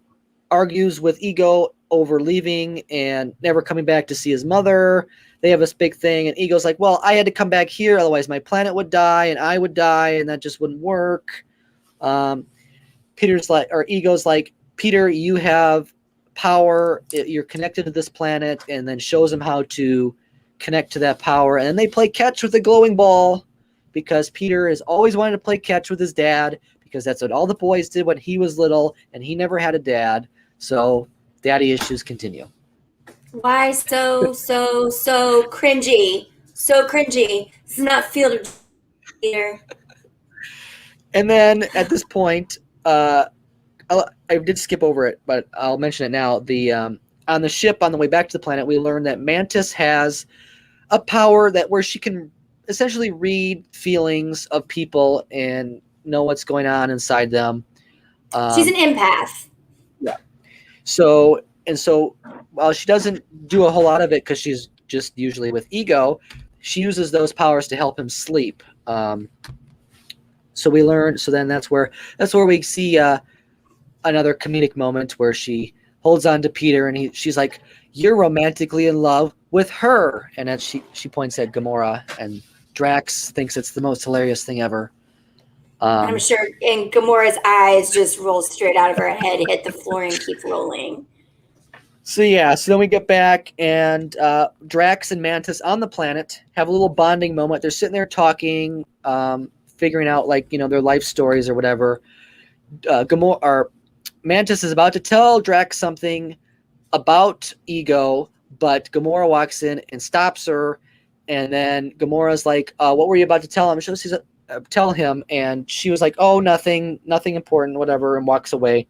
argues with Ego over leaving and never coming back to see his mother. They have this big thing, and Ego's like, well, I had to come back here, otherwise my planet would die and I would die, and that just wouldn't work. Ego's like, Peter, you have power. You're connected to this planet, and then shows him how to connect to that power. And then they play catch with the glowing ball because Peter has always wanted to play catch with his dad because that's what all the boys did when he was little, and he never had a dad. So daddy issues continue. Why so cringy? So cringy. This is not Field of Peter. And then at this point, I did skip over it, but I'll mention it now. On the ship on the way back to the planet, we learned that Mantis has a power where she can essentially read feelings of people and know what's going on inside them. She's an empath. Yeah. So while she doesn't do a whole lot of it because she's just usually with Ego, she uses those powers to help him sleep. So we learn. So then that's where we see another comedic moment where she holds on to Peter and she's like, "You're romantically in love with her," and then she points at Gamora, and Drax thinks it's the most hilarious thing ever. I'm sure, and Gamora's eyes just roll straight out of her head, hit the floor, and keep rolling. So then we get back, and Drax and Mantis on the planet have a little bonding moment. They're sitting there talking, figuring out their life stories or whatever. Mantis is about to tell Drax something about Ego, but Gamora walks in and stops her, and then Gamora's like, "What were you about to tell him?" She's tell him, and she was like, "Oh, nothing important, whatever," and walks away.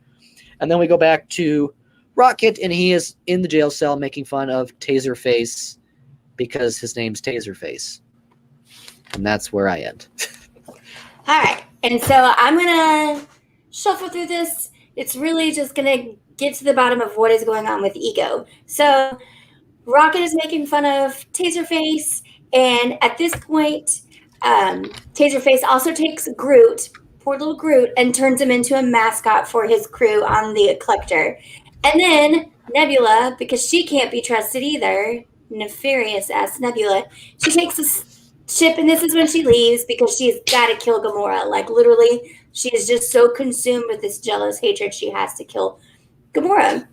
And then we go back to Rocket, and he is in the jail cell making fun of Taserface because his name's Taserface. And that's where I end. All right. And so I'm going to shuffle through this. It's really just going to get to the bottom of what is going on with Ego. So Rocket is making fun of Taserface. And at this point, Taserface also takes Groot, poor little Groot, and turns him into a mascot for his crew on the Collector. And then Nebula, because she can't be trusted either, nefarious ass Nebula, she takes the ship, and this is when she leaves because she's got to kill Gamora. Like, literally, she is just so consumed with this jealous hatred she has to kill Gamora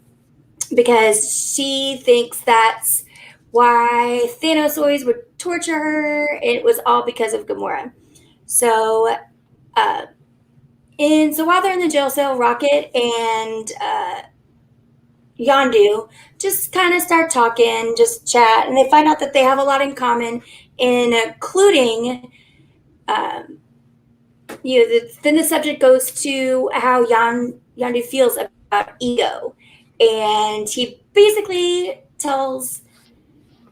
because she thinks that's why Thanos always would torture her. It was all because of Gamora. So, so while they're in the jail cell, Rocket and Yondu just kind of start talking, just chat, and they find out that they have a lot in common, including, then the subject goes to how Yondu feels about Ego, and he basically tells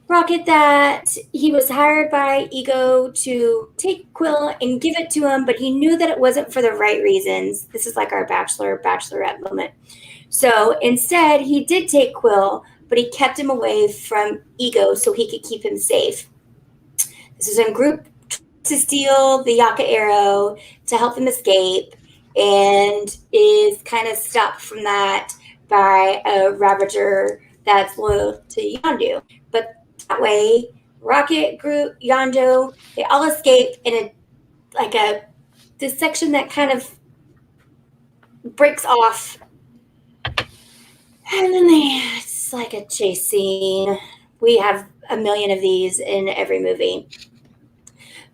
Rocket that he was hired by Ego to take Quill and give it to him, but he knew that it wasn't for the right reasons. This is like our bachelorette moment. So instead, he did take Quill, but he kept him away from Ego so he could keep him safe. This is when Groot to steal the Yaka arrow to help him escape, and is kind of stopped from that by a Ravager that's loyal to Yondu. But that way, Rocket, Groot, Yondu, they all escape in this section that kind of breaks off. And then it's like a chase scene. We have a million of these in every movie.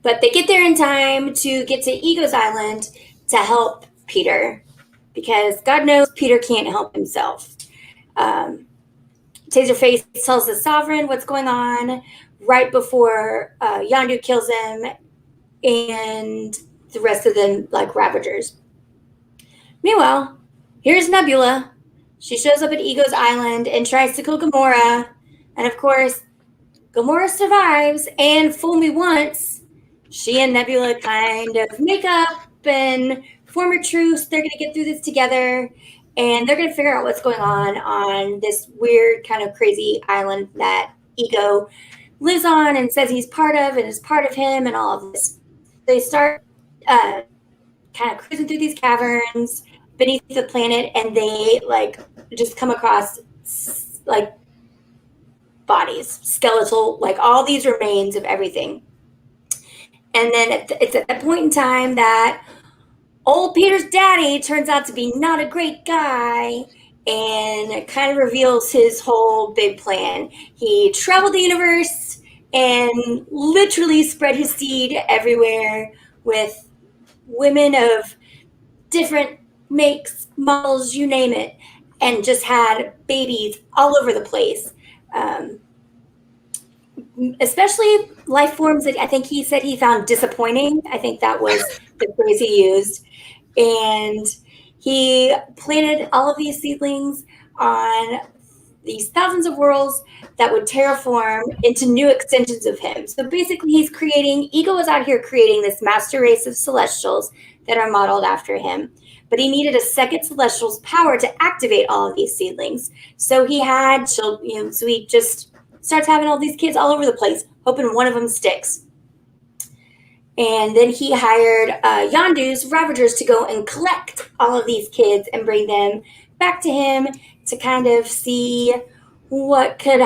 But they get there in time to get to Ego's Island to help Peter. Because God knows Peter can't help himself. Taserface tells the Sovereign what's going on right before Yondu kills him. And the rest of them, like Ravagers. Meanwhile, here's Nebula. She shows up at Ego's Island and tries to kill Gamora. And of course, Gamora survives. And fool me once, she and Nebula kind of make up and form a truce. They're going to get through this together. And they're going to figure out what's going on this weird kind of crazy island that Ego lives on and says he's part of and is part of him and all of this. They start kind of cruising through these caverns beneath the planet, and they just come across bodies, skeletal, all these remains of everything. And then it's at that point in time that old Peter's daddy turns out to be not a great guy, and it kind of reveals his whole big plan. He traveled the universe and literally spread his seed everywhere with women of different makes, models, you name it, and just had babies all over the place. Um, Especially life forms that I think he said he found disappointing. I think that was the phrase he used. And he planted all of these seedlings on these thousands of worlds that would terraform into new extensions of him. So basically, Ego is out here creating this master race of celestials that are modeled after him. But he needed a second celestial's power to activate all of these seedlings. So he had children, so he just starts having all these kids all over the place, hoping one of them sticks. And then he hired Yondu's Ravagers to go and collect all of these kids and bring them back to him to kind of see what could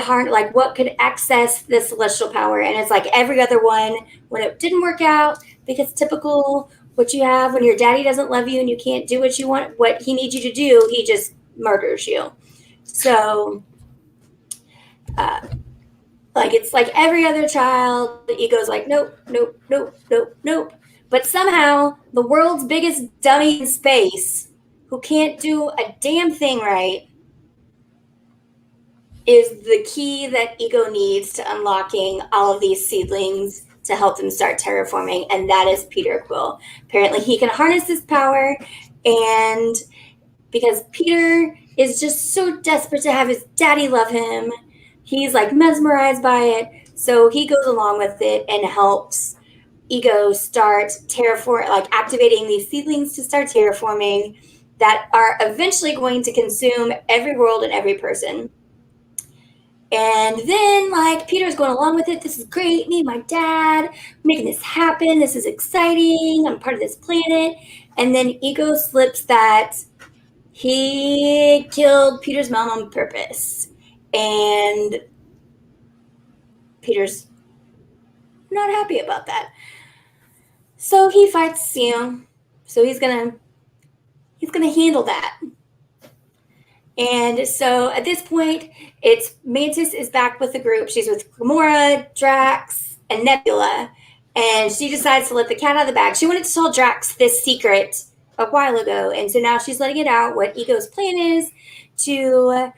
access the celestial power. And it's like every other one, when it didn't work out, because typical what you have when your daddy doesn't love you and you can't do what you want, what he needs you to do, he just murders you. So it's like every other child, the ego's like, nope, nope, nope, nope, nope. But somehow the world's biggest dummy in space, who can't do a damn thing right, is the key that ego needs to unlocking all of these seedlings to help them start terraforming, and that is Peter Quill. Apparently he can harness this power, and because Peter is just so desperate to have his daddy love him, he's like mesmerized by it. So he goes along with it and helps Ego start activating these seedlings to start terraforming that are eventually going to consume every world and every person. And then, Peter's going along with it. This is great. Me and my dad making this happen. This is exciting. I'm part of this planet. And then Ego slips that he killed Peter's mom on purpose. And Peter's not happy about that. So he fights, so he's gonna handle that. And so at this point, it's Mantis is back with the group. She's with Gamora, Drax, and Nebula. And she decides to let the cat out of the bag. She wanted to tell Drax this secret a while ago. And so now she's letting it out, what Ego's plan is to,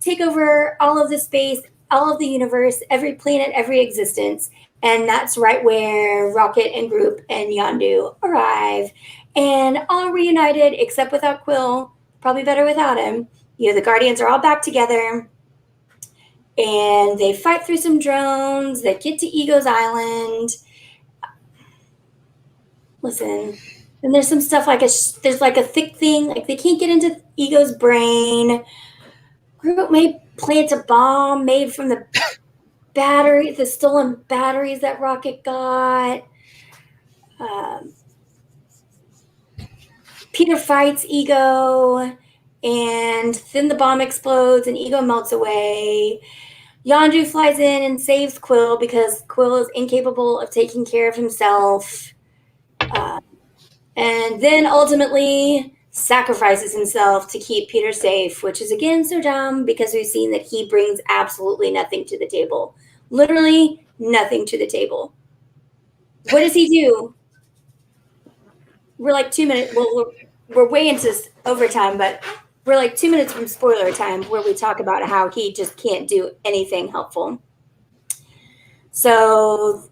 take over all of the space, all of the universe, every planet, every existence. And that's right where Rocket and Group and Yondu arrive. And all reunited, except without Quill. Probably better without him. The Guardians are all back together. And they fight through some drones. They get to Ego's Island. Listen. And there's some stuff there's a thick thing. They can't get into Ego's brain. Group may plant a bomb made from the stolen batteries that Rocket got. Peter fights Ego, and then the bomb explodes and Ego melts away. Yondu flies in and saves Quill because Quill is incapable of taking care of himself. And then ultimately sacrifices himself to keep Peter safe, which is again so dumb because we've seen that he brings absolutely nothing to the table. Literally nothing to the table. What does he do? We're like 2 minutes. Well, we're way into overtime, but we're like 2 minutes from spoiler time where we talk about how he just can't do anything helpful. So,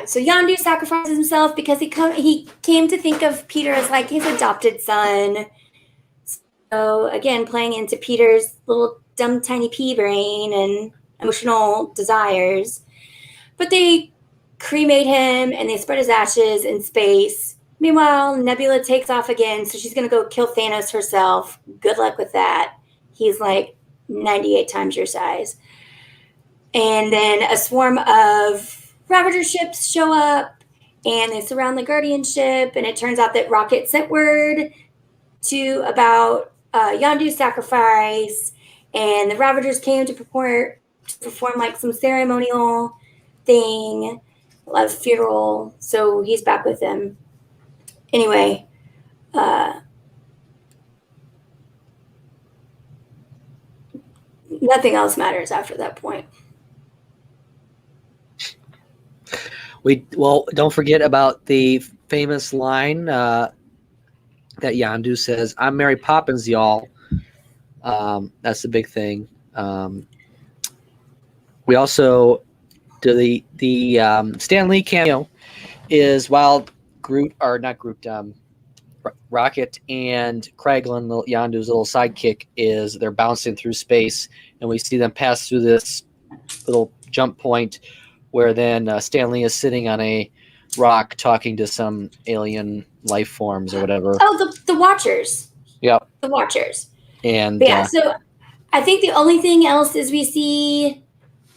so Yondu sacrifices himself because he came to think of Peter as like his adopted son. So again, playing into Peter's little dumb tiny pea brain and emotional desires. But they cremate him and they spread his ashes in space. Meanwhile, Nebula takes off again, so she's going to go kill Thanos herself. Good luck with that. He's like 98 times your size. And then a swarm of Ravager ships show up and they surround the Guardian ship, and it turns out that Rocket sent word about Yondu's sacrifice, and the Ravagers came to perform like some ceremonial thing, a funeral, so he's back with them. Anyway, Nothing else matters after that point. Don't forget about the famous line that Yondu says, "I'm Mary Poppins, y'all." That's the big thing. We also do the Stan Lee cameo is while Groot or not Groot, Rocket and Kraglin, Yondu's little sidekick, is they're bouncing through space, and we see them pass through this little jump point where then Stan Lee is sitting on a rock talking to some alien life forms or whatever. Oh, the Watchers. Yep. The Watchers. And but yeah, so I think the only thing else is we see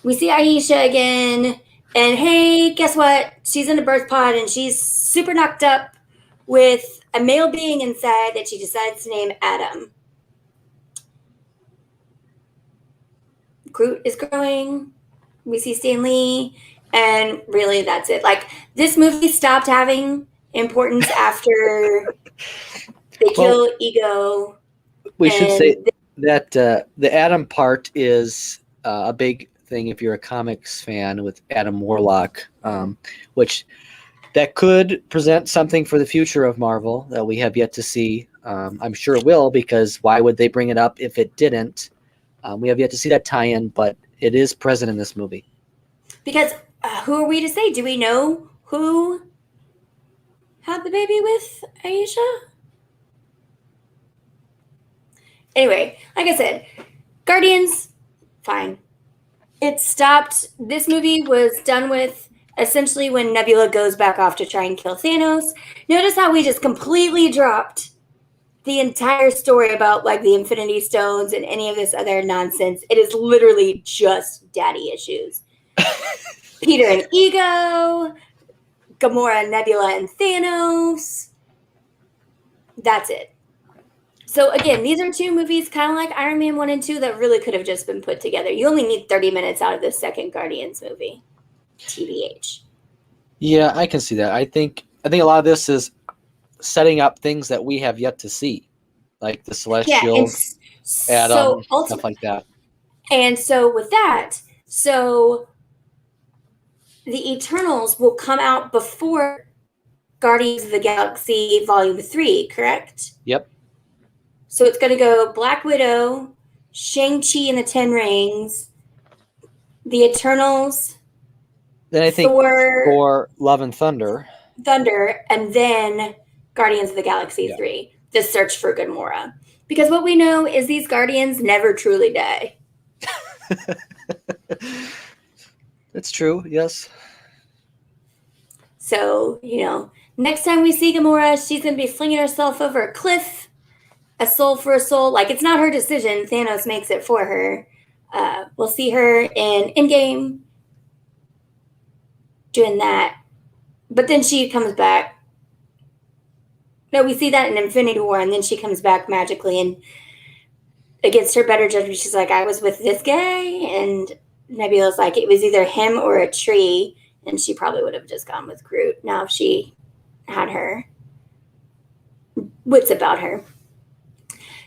Aisha again, and hey, guess what? She's in a birth pod and she's super knocked up with a male being inside that she decides to name Adam. Groot is growing. We see Stan Lee, and really that's it. Like, this movie stopped having importance after they kill Ego. We should say that the Adam part is a big thing if you're a comics fan with Adam Warlock, which that could present something for the future of Marvel that we have yet to see. I'm sure it will, because why would they bring it up if it didn't? We have yet to see that tie-in, but it is present in this movie. Because who are we to say? Do we know who had the baby with Aisha? Anyway, like I said, Guardians, fine. It stopped. This movie was done with essentially when Nebula goes back off to try and kill Thanos. Notice how we just completely dropped the entire story about like the Infinity Stones and any of this other nonsense. It is literally just daddy issues. Peter and Ego, Gamora, Nebula, and Thanos. That's it. So again, these are two movies kind of like Iron Man 1 and 2 that really could have just been put together. You only need 30 minutes out of this second Guardians movie. TBH. Yeah, I can see that. I think a lot of this is setting up things that we have yet to see, like the Celestial, Adam, stuff like that. And so with that, so the Eternals will come out before Guardians of the Galaxy Volume 3, correct? Yep. So it's going to go Black Widow, Shang-Chi and the Ten Rings, the Eternals, then I think Thor, Love and Thunder, and then Guardians of the Galaxy 3, The Search for Gamora. Because what we know is these Guardians never truly die. That's true, yes. So, next time we see Gamora, she's going to be flinging herself over a cliff, a soul for a soul. Like, it's not her decision. Thanos makes it for her. We'll see her in Endgame doing that. But then she comes back. No, we see that in Infinity War, and then she comes back magically, and against her better judgment, she's like, I was with this guy, and Nebula's like, it was either him or a tree, and she probably would have just gone with Groot now if she had her wits about her.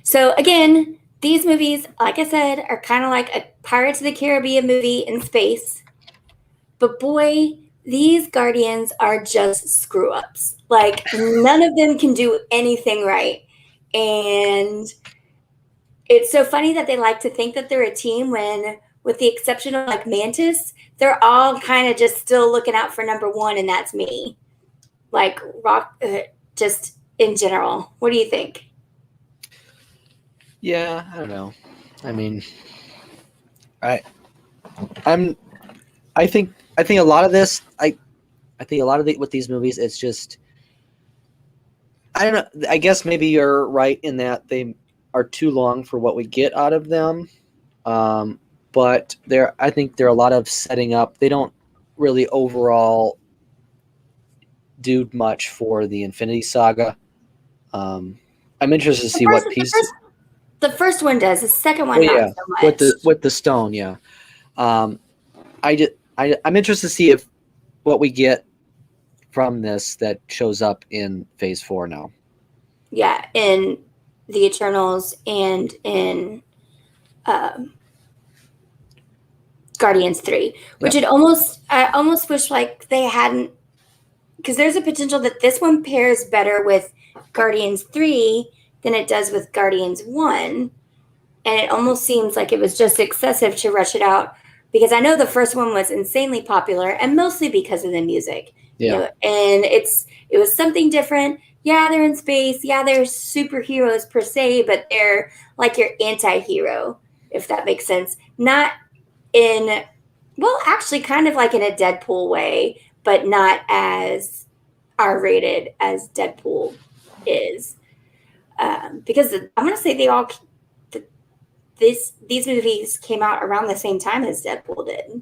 So again, these movies, like I said, are kind of like a Pirates of the Caribbean movie in space. But boy, these Guardians are just screw-ups. Like, none of them can do anything right. And it's so funny that they like to think that they're a team when, with the exception of like Mantis, they're all kind of just still looking out for number one, and that's me. Like, just in general. What do you think? Yeah, I don't know. I mean, I think a lot of this, I think a lot of with these movies, it's just, I don't know. I guess maybe you're right in that they are too long for what we get out of them. But I think there are a lot of setting up. They don't really overall do much for the Infinity Saga. I'm interested to see what pieces. The first one does. The second one, not so much. With the stone, yeah. I'm interested to see if what we get from this that shows up in Phase 4 now. Yeah, in the Eternals and in Guardians 3, which Yep. I almost wish like they hadn't, because there's a potential that this one pairs better with Guardians 3 than it does with Guardians 1. And it almost seems like it was just excessive to rush it out, because I know the first one was insanely popular and mostly because of the music. Yeah. And it was something different. Yeah, they're in space. Yeah, they're superheroes per se, but they're like your anti-hero, if that makes sense. Not in, well, actually kind of like in a Deadpool way, but not as R-rated as Deadpool is. Because I'm going to say these movies came out around the same time as Deadpool did.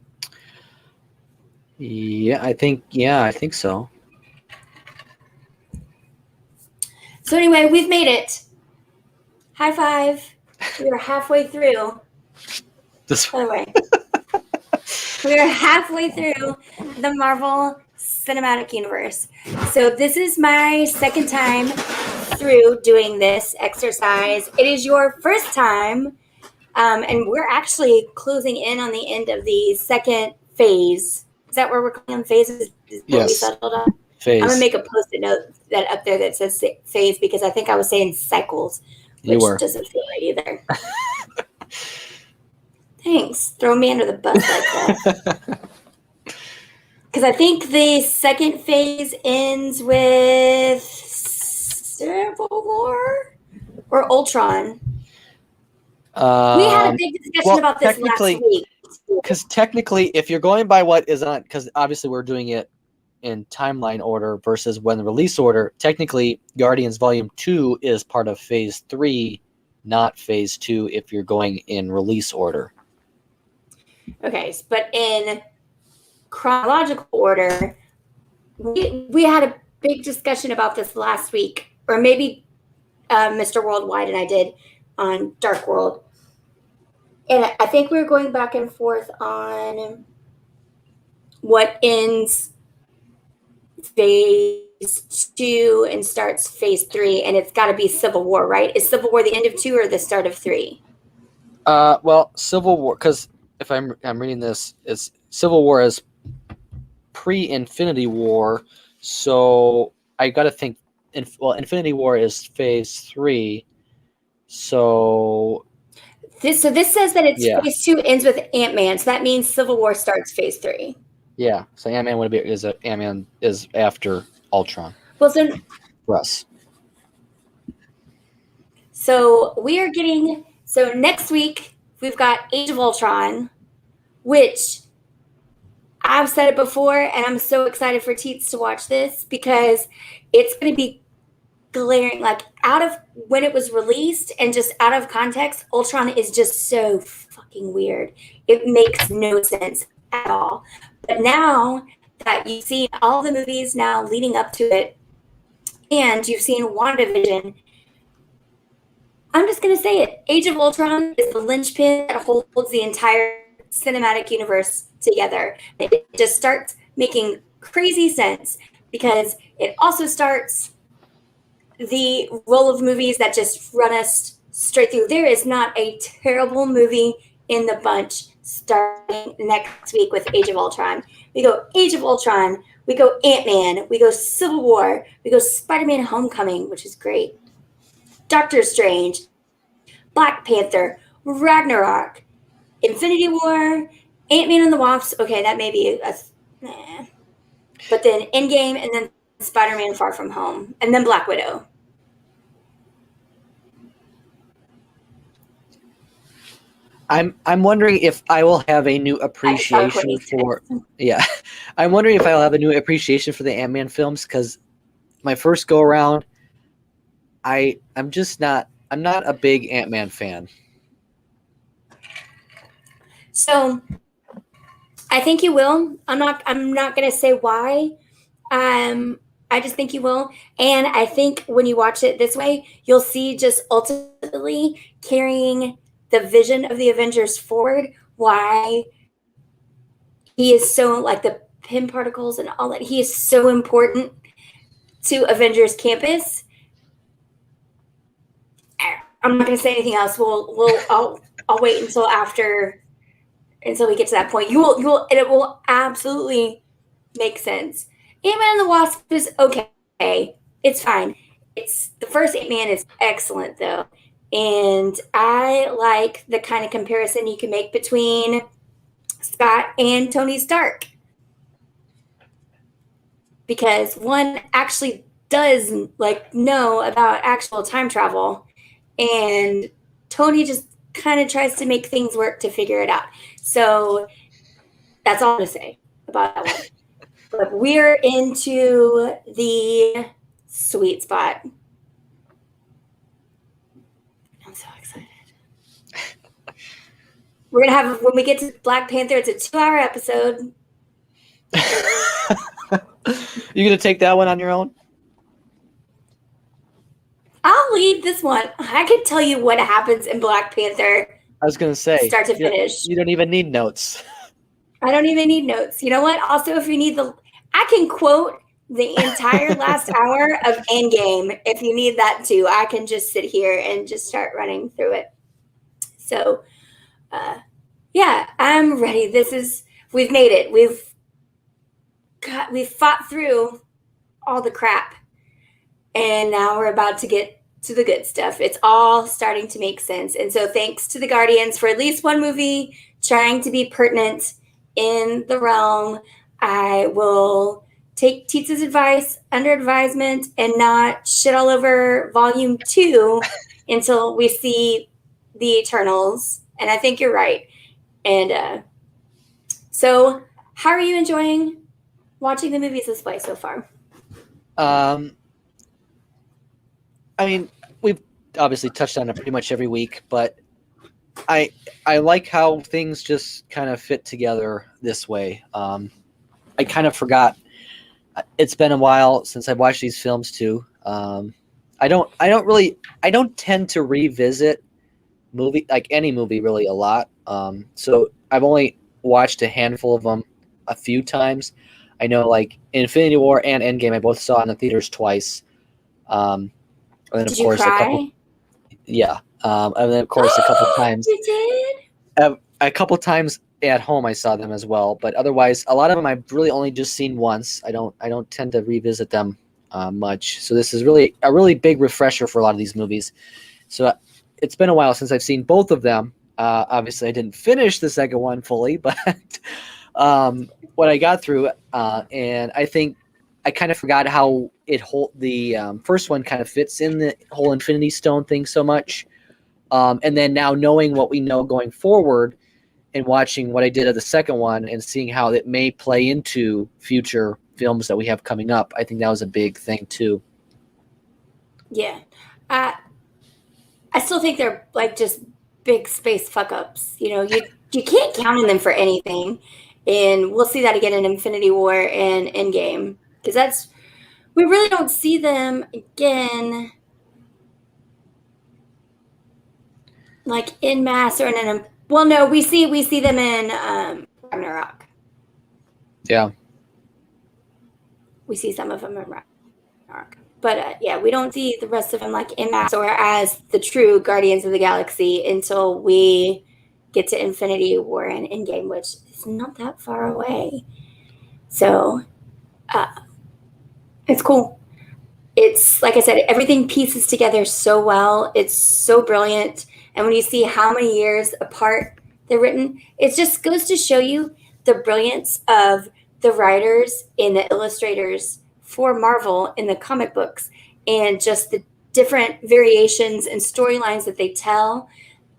Yeah, I think so. So anyway, we've made it. High five. We are halfway through. This By the way, we are halfway through the Marvel Cinematic Universe. So this is my second time through doing this exercise. It is your first time, and we're actually closing in on the end of the second phase. Is that where we're calling them phases? Is what we Yes. settled on? Phase. I'm gonna make a post-it note that up there that says phase, because I think I was saying cycles, which doesn't feel right either. Thanks. Throw me under the bus like that. Because I think the second phase ends with Civil War or Ultron. We had a big discussion about this last week. Because technically, if you're going by what is on, because obviously we're doing it in timeline order versus when the release order, technically Guardians Volume 2 is part of Phase 3, not Phase 2 if you're going in release order. Okay, but in chronological order, we had a big discussion about this last week, or maybe Mr. Worldwide and I did on Dark World. And I think we were going back and forth on what ends phase 2 and starts phase 3, and it's got to be Civil War, right? Is Civil War the end of 2 or the start of 3? Well, Civil War, because if I'm reading this, it's Civil War is pre-Infinity War, so I got to think. Infinity War is Phase 3, so this says that it's phase 2 ends with Ant-Man, so that means Civil War starts phase 3. Yeah, so Ant-Man is after Ultron. Well, so for us. So we are getting, so next week we've got Age of Ultron, which I've said it before, and I'm so excited for Teetz to watch this, because it's going to be glaring, like out of when it was released and just out of context. Ultron is just so fucking weird. It makes no sense at all. But now that you've seen all the movies now leading up to it, and you've seen WandaVision, I'm just going to say it. Age of Ultron is the linchpin that holds the entire cinematic universe together. It just starts making crazy sense, because it also starts the roll of movies that just run us straight through. There is not a terrible movie in the bunch starting next week with Age of Ultron. We go Age of Ultron, we go Ant-Man, we go Civil War, we go Spider-Man Homecoming, which is great, Doctor Strange, Black Panther, Ragnarok, Infinity War, Ant-Man and the Wasp. Okay, that may be but then Endgame, and then Spider-Man Far From Home, and then Black Widow. I'm wondering if I will have a new appreciation for I'm wondering if I'll have a new appreciation for the Ant-Man films, because my first go around, I'm not a big Ant-Man fan. So I think you will. I'm not going to say why. I just think you will. And I think when you watch it this way, you'll see just ultimately carrying the vision of the Avengers forward, why he is so, like the Pym particles and all that, he is so important to Avengers Campus. I'm not going to say anything else. I'll wait until we get to that point. And it will absolutely make sense. Ant-Man and the Wasp is okay. It's fine. The first Ant-Man is excellent though. And I like the kind of comparison you can make between Scott and Tony Stark. Because one actually does know about actual time travel, and Tony just kind of tries to make things work to figure it out. So that's all I'm going to say about that one. But we're into the sweet spot. I'm so excited. We're going to have, when we get to Black Panther, it's a 2-hour episode. You going to take that one on your own? I'll lead this one. I can tell you what happens in Black Panther. I was going to say. Start to finish. You don't even need notes. I don't even need notes. You know what? Also, if you need I can quote the entire last hour of Endgame. If you need that too, I can just sit here and just start running through it. So, yeah, I'm ready. We've made it. We've fought through all the crap, and now we're about to get to the good stuff. It's all starting to make sense. And so thanks to the Guardians for at least one movie trying to be pertinent in the realm. I will take Teetz's advice under advisement and not shit all over volume 2 until we see the Eternals. And I think you're right. And so how are you enjoying watching the movies this way so far? I mean, we've obviously touched on it pretty much every week, but I like how things just kind of fit together this way. I kind of forgot. It's been a while since I've watched these films too. I don't tend to revisit any movie really a lot. So I've only watched a handful of them a few times. I know like Infinity War and Endgame I both saw in the theaters twice. And then Did you cry? And then of course a couple times. You did? A couple times at home I saw them as well, but otherwise a lot of them I've really only just seen once. I don't tend to revisit them much. So this is really a really big refresher for a lot of these movies. So it's been a while since I've seen both of them. Obviously I didn't finish the second one fully, but what I got through, and I think I kind of forgot how the first one kind of fits in the whole Infinity Stone thing so much. And then now knowing what we know going forward and watching what I did of the second one and seeing how it may play into future films that we have coming up, I think that was a big thing too. Yeah. I still think they're like just big space fuck ups. You know, you can't count on them for anything. And we'll see that again in Infinity War and Endgame. Because we really don't see them again like in mass or in well, no, we see them in Ragnarok. Yeah. We see some of them in Ragnarok. But yeah, we don't see the rest of them like in mass or as the true Guardians of the Galaxy until we get to Infinity War and Endgame, which is not that far away. So it's cool. It's like I said, everything pieces together so well. It's so brilliant. And when you see how many years apart they're written, it just goes to show you the brilliance of the writers and the illustrators for Marvel in the comic books and just the different variations and storylines that they tell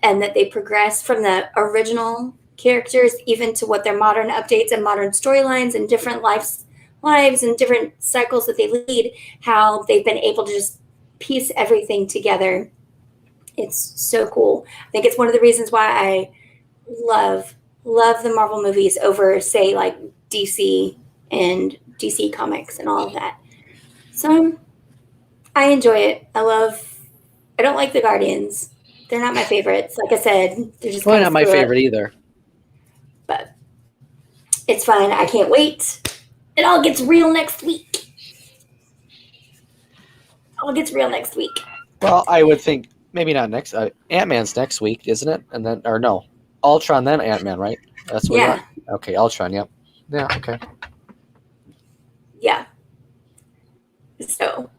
and that they progress from the original characters even to what their modern updates and modern storylines and different lives and different cycles that they lead, how they've been able to just piece everything together. It's so cool. I think it's one of the reasons why I love the Marvel movies over, say, like DC and DC Comics and all of that. So I enjoy it. I don't like the Guardians. They're not my favorites. Like I said, they're just not my favorite either. But it's fine. I can't wait. It all gets real next week. Well, I would think maybe not next. Ant-Man's next week, isn't it? And then, or no, Ultron, then Ant-Man, right? That's what we Yeah, got. Okay, Ultron. Yep. Yeah. Okay. yeah. So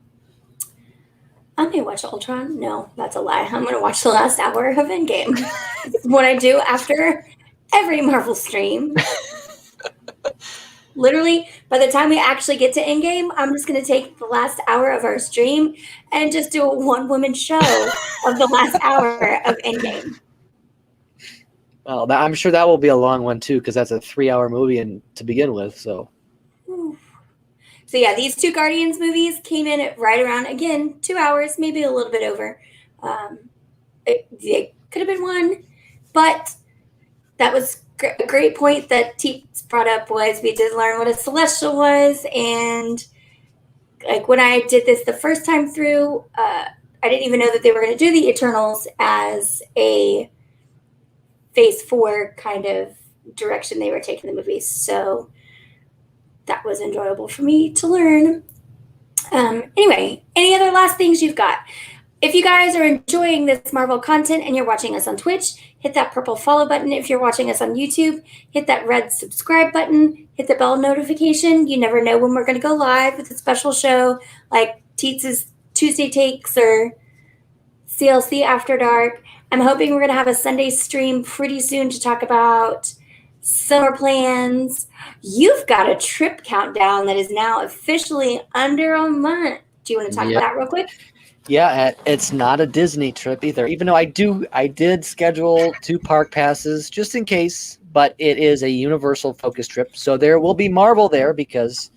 I may watch Ultron. No, that's a lie. I'm gonna watch the last hour of Endgame. It's what I do after every Marvel stream. Literally, by the time we actually get to Endgame, I'm just gonna take the last hour of our stream and just do a one-woman show of the last hour of Endgame. Well, I'm sure that will be a long one too, because that's a 3-hour movie and to begin with. So So yeah, these two Guardians movies came in at right around, again, 2 hours, maybe a little bit over. It could have been one, but that was a great point that Teetz brought up was we did learn what a celestial was, and like when I did this the first time through, I didn't even know that they were going to do the Eternals as a Phase 4 kind of direction they were taking the movies. So that was enjoyable for me to learn. Anyway, any other last things you've got? If you guys are enjoying this Marvel content and you're watching us on Twitch, hit that purple follow button. If you're watching us on YouTube, hit that red subscribe button, hit the bell notification. You never know when we're going to go live with a special show like Teetz's Tuesday Takes or CLC After Dark. I'm hoping we're going to have a Sunday stream pretty soon to talk about summer plans. You've got a trip countdown that is now officially under a month. Do you want to talk about that real quick? Yeah, it's not a Disney trip either. Even though I did schedule 2 park passes just in case, but it is a Universal focus trip. So there will be Marvel there because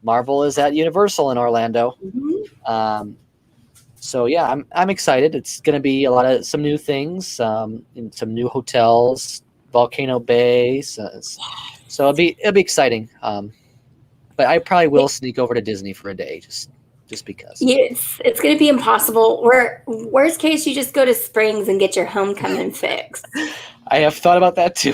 Marvel is at Universal in Orlando. Mm-hmm. So yeah, I'm excited. It's going to be some new things, in some new hotels, Volcano Bay. So it'll be exciting. But I probably will sneak over to Disney for a day just because. Yes, it's going to be impossible. Worst case, you just go to Springs and get your homecoming fix. I have thought about that too.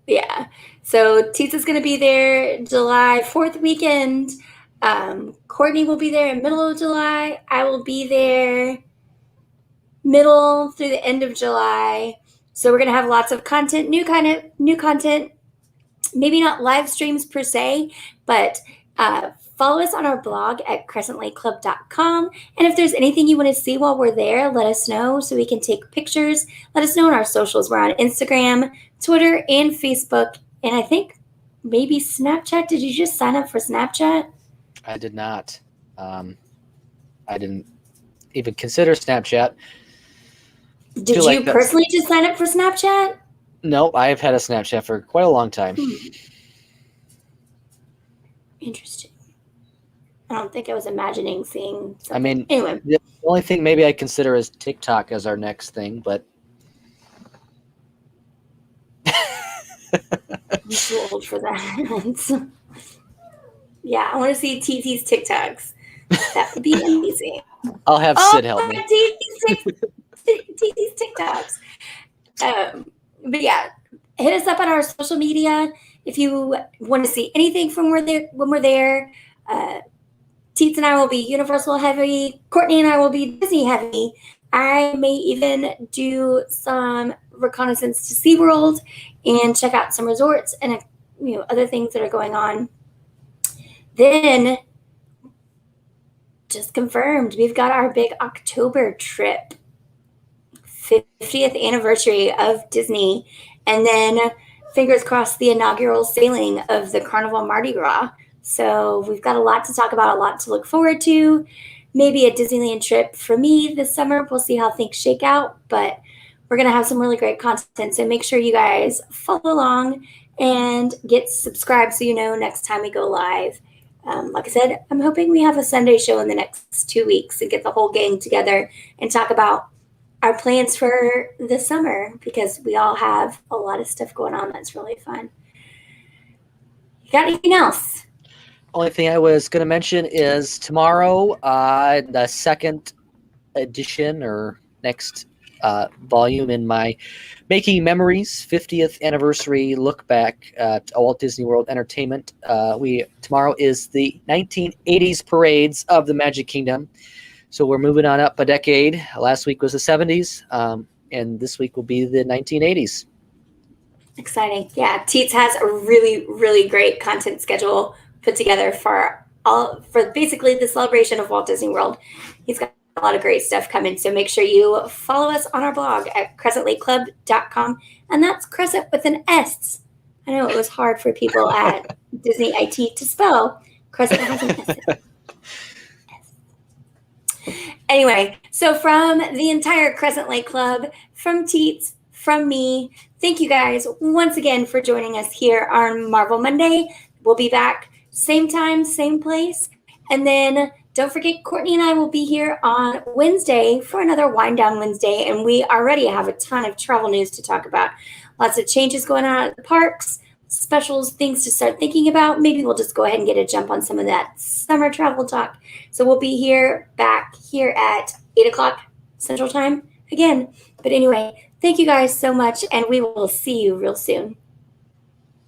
Yeah. So Teetz is going to be there July 4th weekend. Courtney will be there in middle of July. I will be there middle through the end of July. So we're going to have lots of content, new content. Maybe not live streams per se, but follow us on our blog at crescentlakeclub.com. And if there's anything you want to see while we're there, let us know so we can take pictures. Let us know on our socials. We're on Instagram, Twitter, and Facebook. And I think maybe Snapchat. Did you just sign up for Snapchat? I did not. I didn't even consider Snapchat. Did you personally just sign up for Snapchat? No, I've had a Snapchat for quite a long time. Interesting. I don't think I was imagining seeing something. I mean, anyway. The only thing maybe I consider is TikTok as our next thing, but I'm too old for that. Yeah, I want to see TT's TikToks. That would be amazing. I'll have Sid help me. TT's TikToks. But yeah, hit us up on our social media if you want to see anything from when we're there. Teetz and I will be Universal heavy. Courtney and I will be Disney heavy. I may even do some reconnaissance to SeaWorld and check out some resorts and other things that are going on. Then, just confirmed, we've got our big October trip. 50th anniversary of Disney. And then, fingers crossed, the inaugural sailing of the Carnival Mardi Gras. So we've got a lot to talk about, a lot to look forward to. Maybe a Disneyland trip for me this summer. We'll see how things shake out. But we're going to have some really great content. So make sure you guys follow along and get subscribed so you know next time we go live. Like I said, I'm hoping we have a Sunday show in the next 2 weeks and get the whole gang together and talk about our plans for the summer because we all have a lot of stuff going on that's really fun. You got anything else? Only thing I was going to mention is tomorrow, the second edition or next volume in my Making Memories 50th anniversary look back at Walt Disney World Entertainment. Tomorrow is the 1980s parades of the Magic Kingdom. So we're moving on up a decade. Last week was the 70s, and this week will be the 1980s. Exciting. Yeah, Teetz has a really, really great content schedule put together for basically the celebration of Walt Disney World. He's got a lot of great stuff coming. So make sure you follow us on our blog at crescentlakeclub.com. And that's Crescent with an S. I know it was hard for people at Disney IT to spell. Crescent has an S. Anyway, so from the entire Crescent Lake Club, from Teetz, from me, thank you guys once again for joining us here on Marvel Monday. We'll be back same time, same place. And then don't forget, Courtney and I will be here on Wednesday for another Wind Down Wednesday. And we already have a ton of travel news to talk about. Lots of changes going on at the parks, specials, things to start thinking about. Maybe we'll just go ahead and get a jump on some of that summer travel talk. So we'll be back here at 8 o'clock Central Time again. But anyway, thank you guys so much, and we will see you real soon.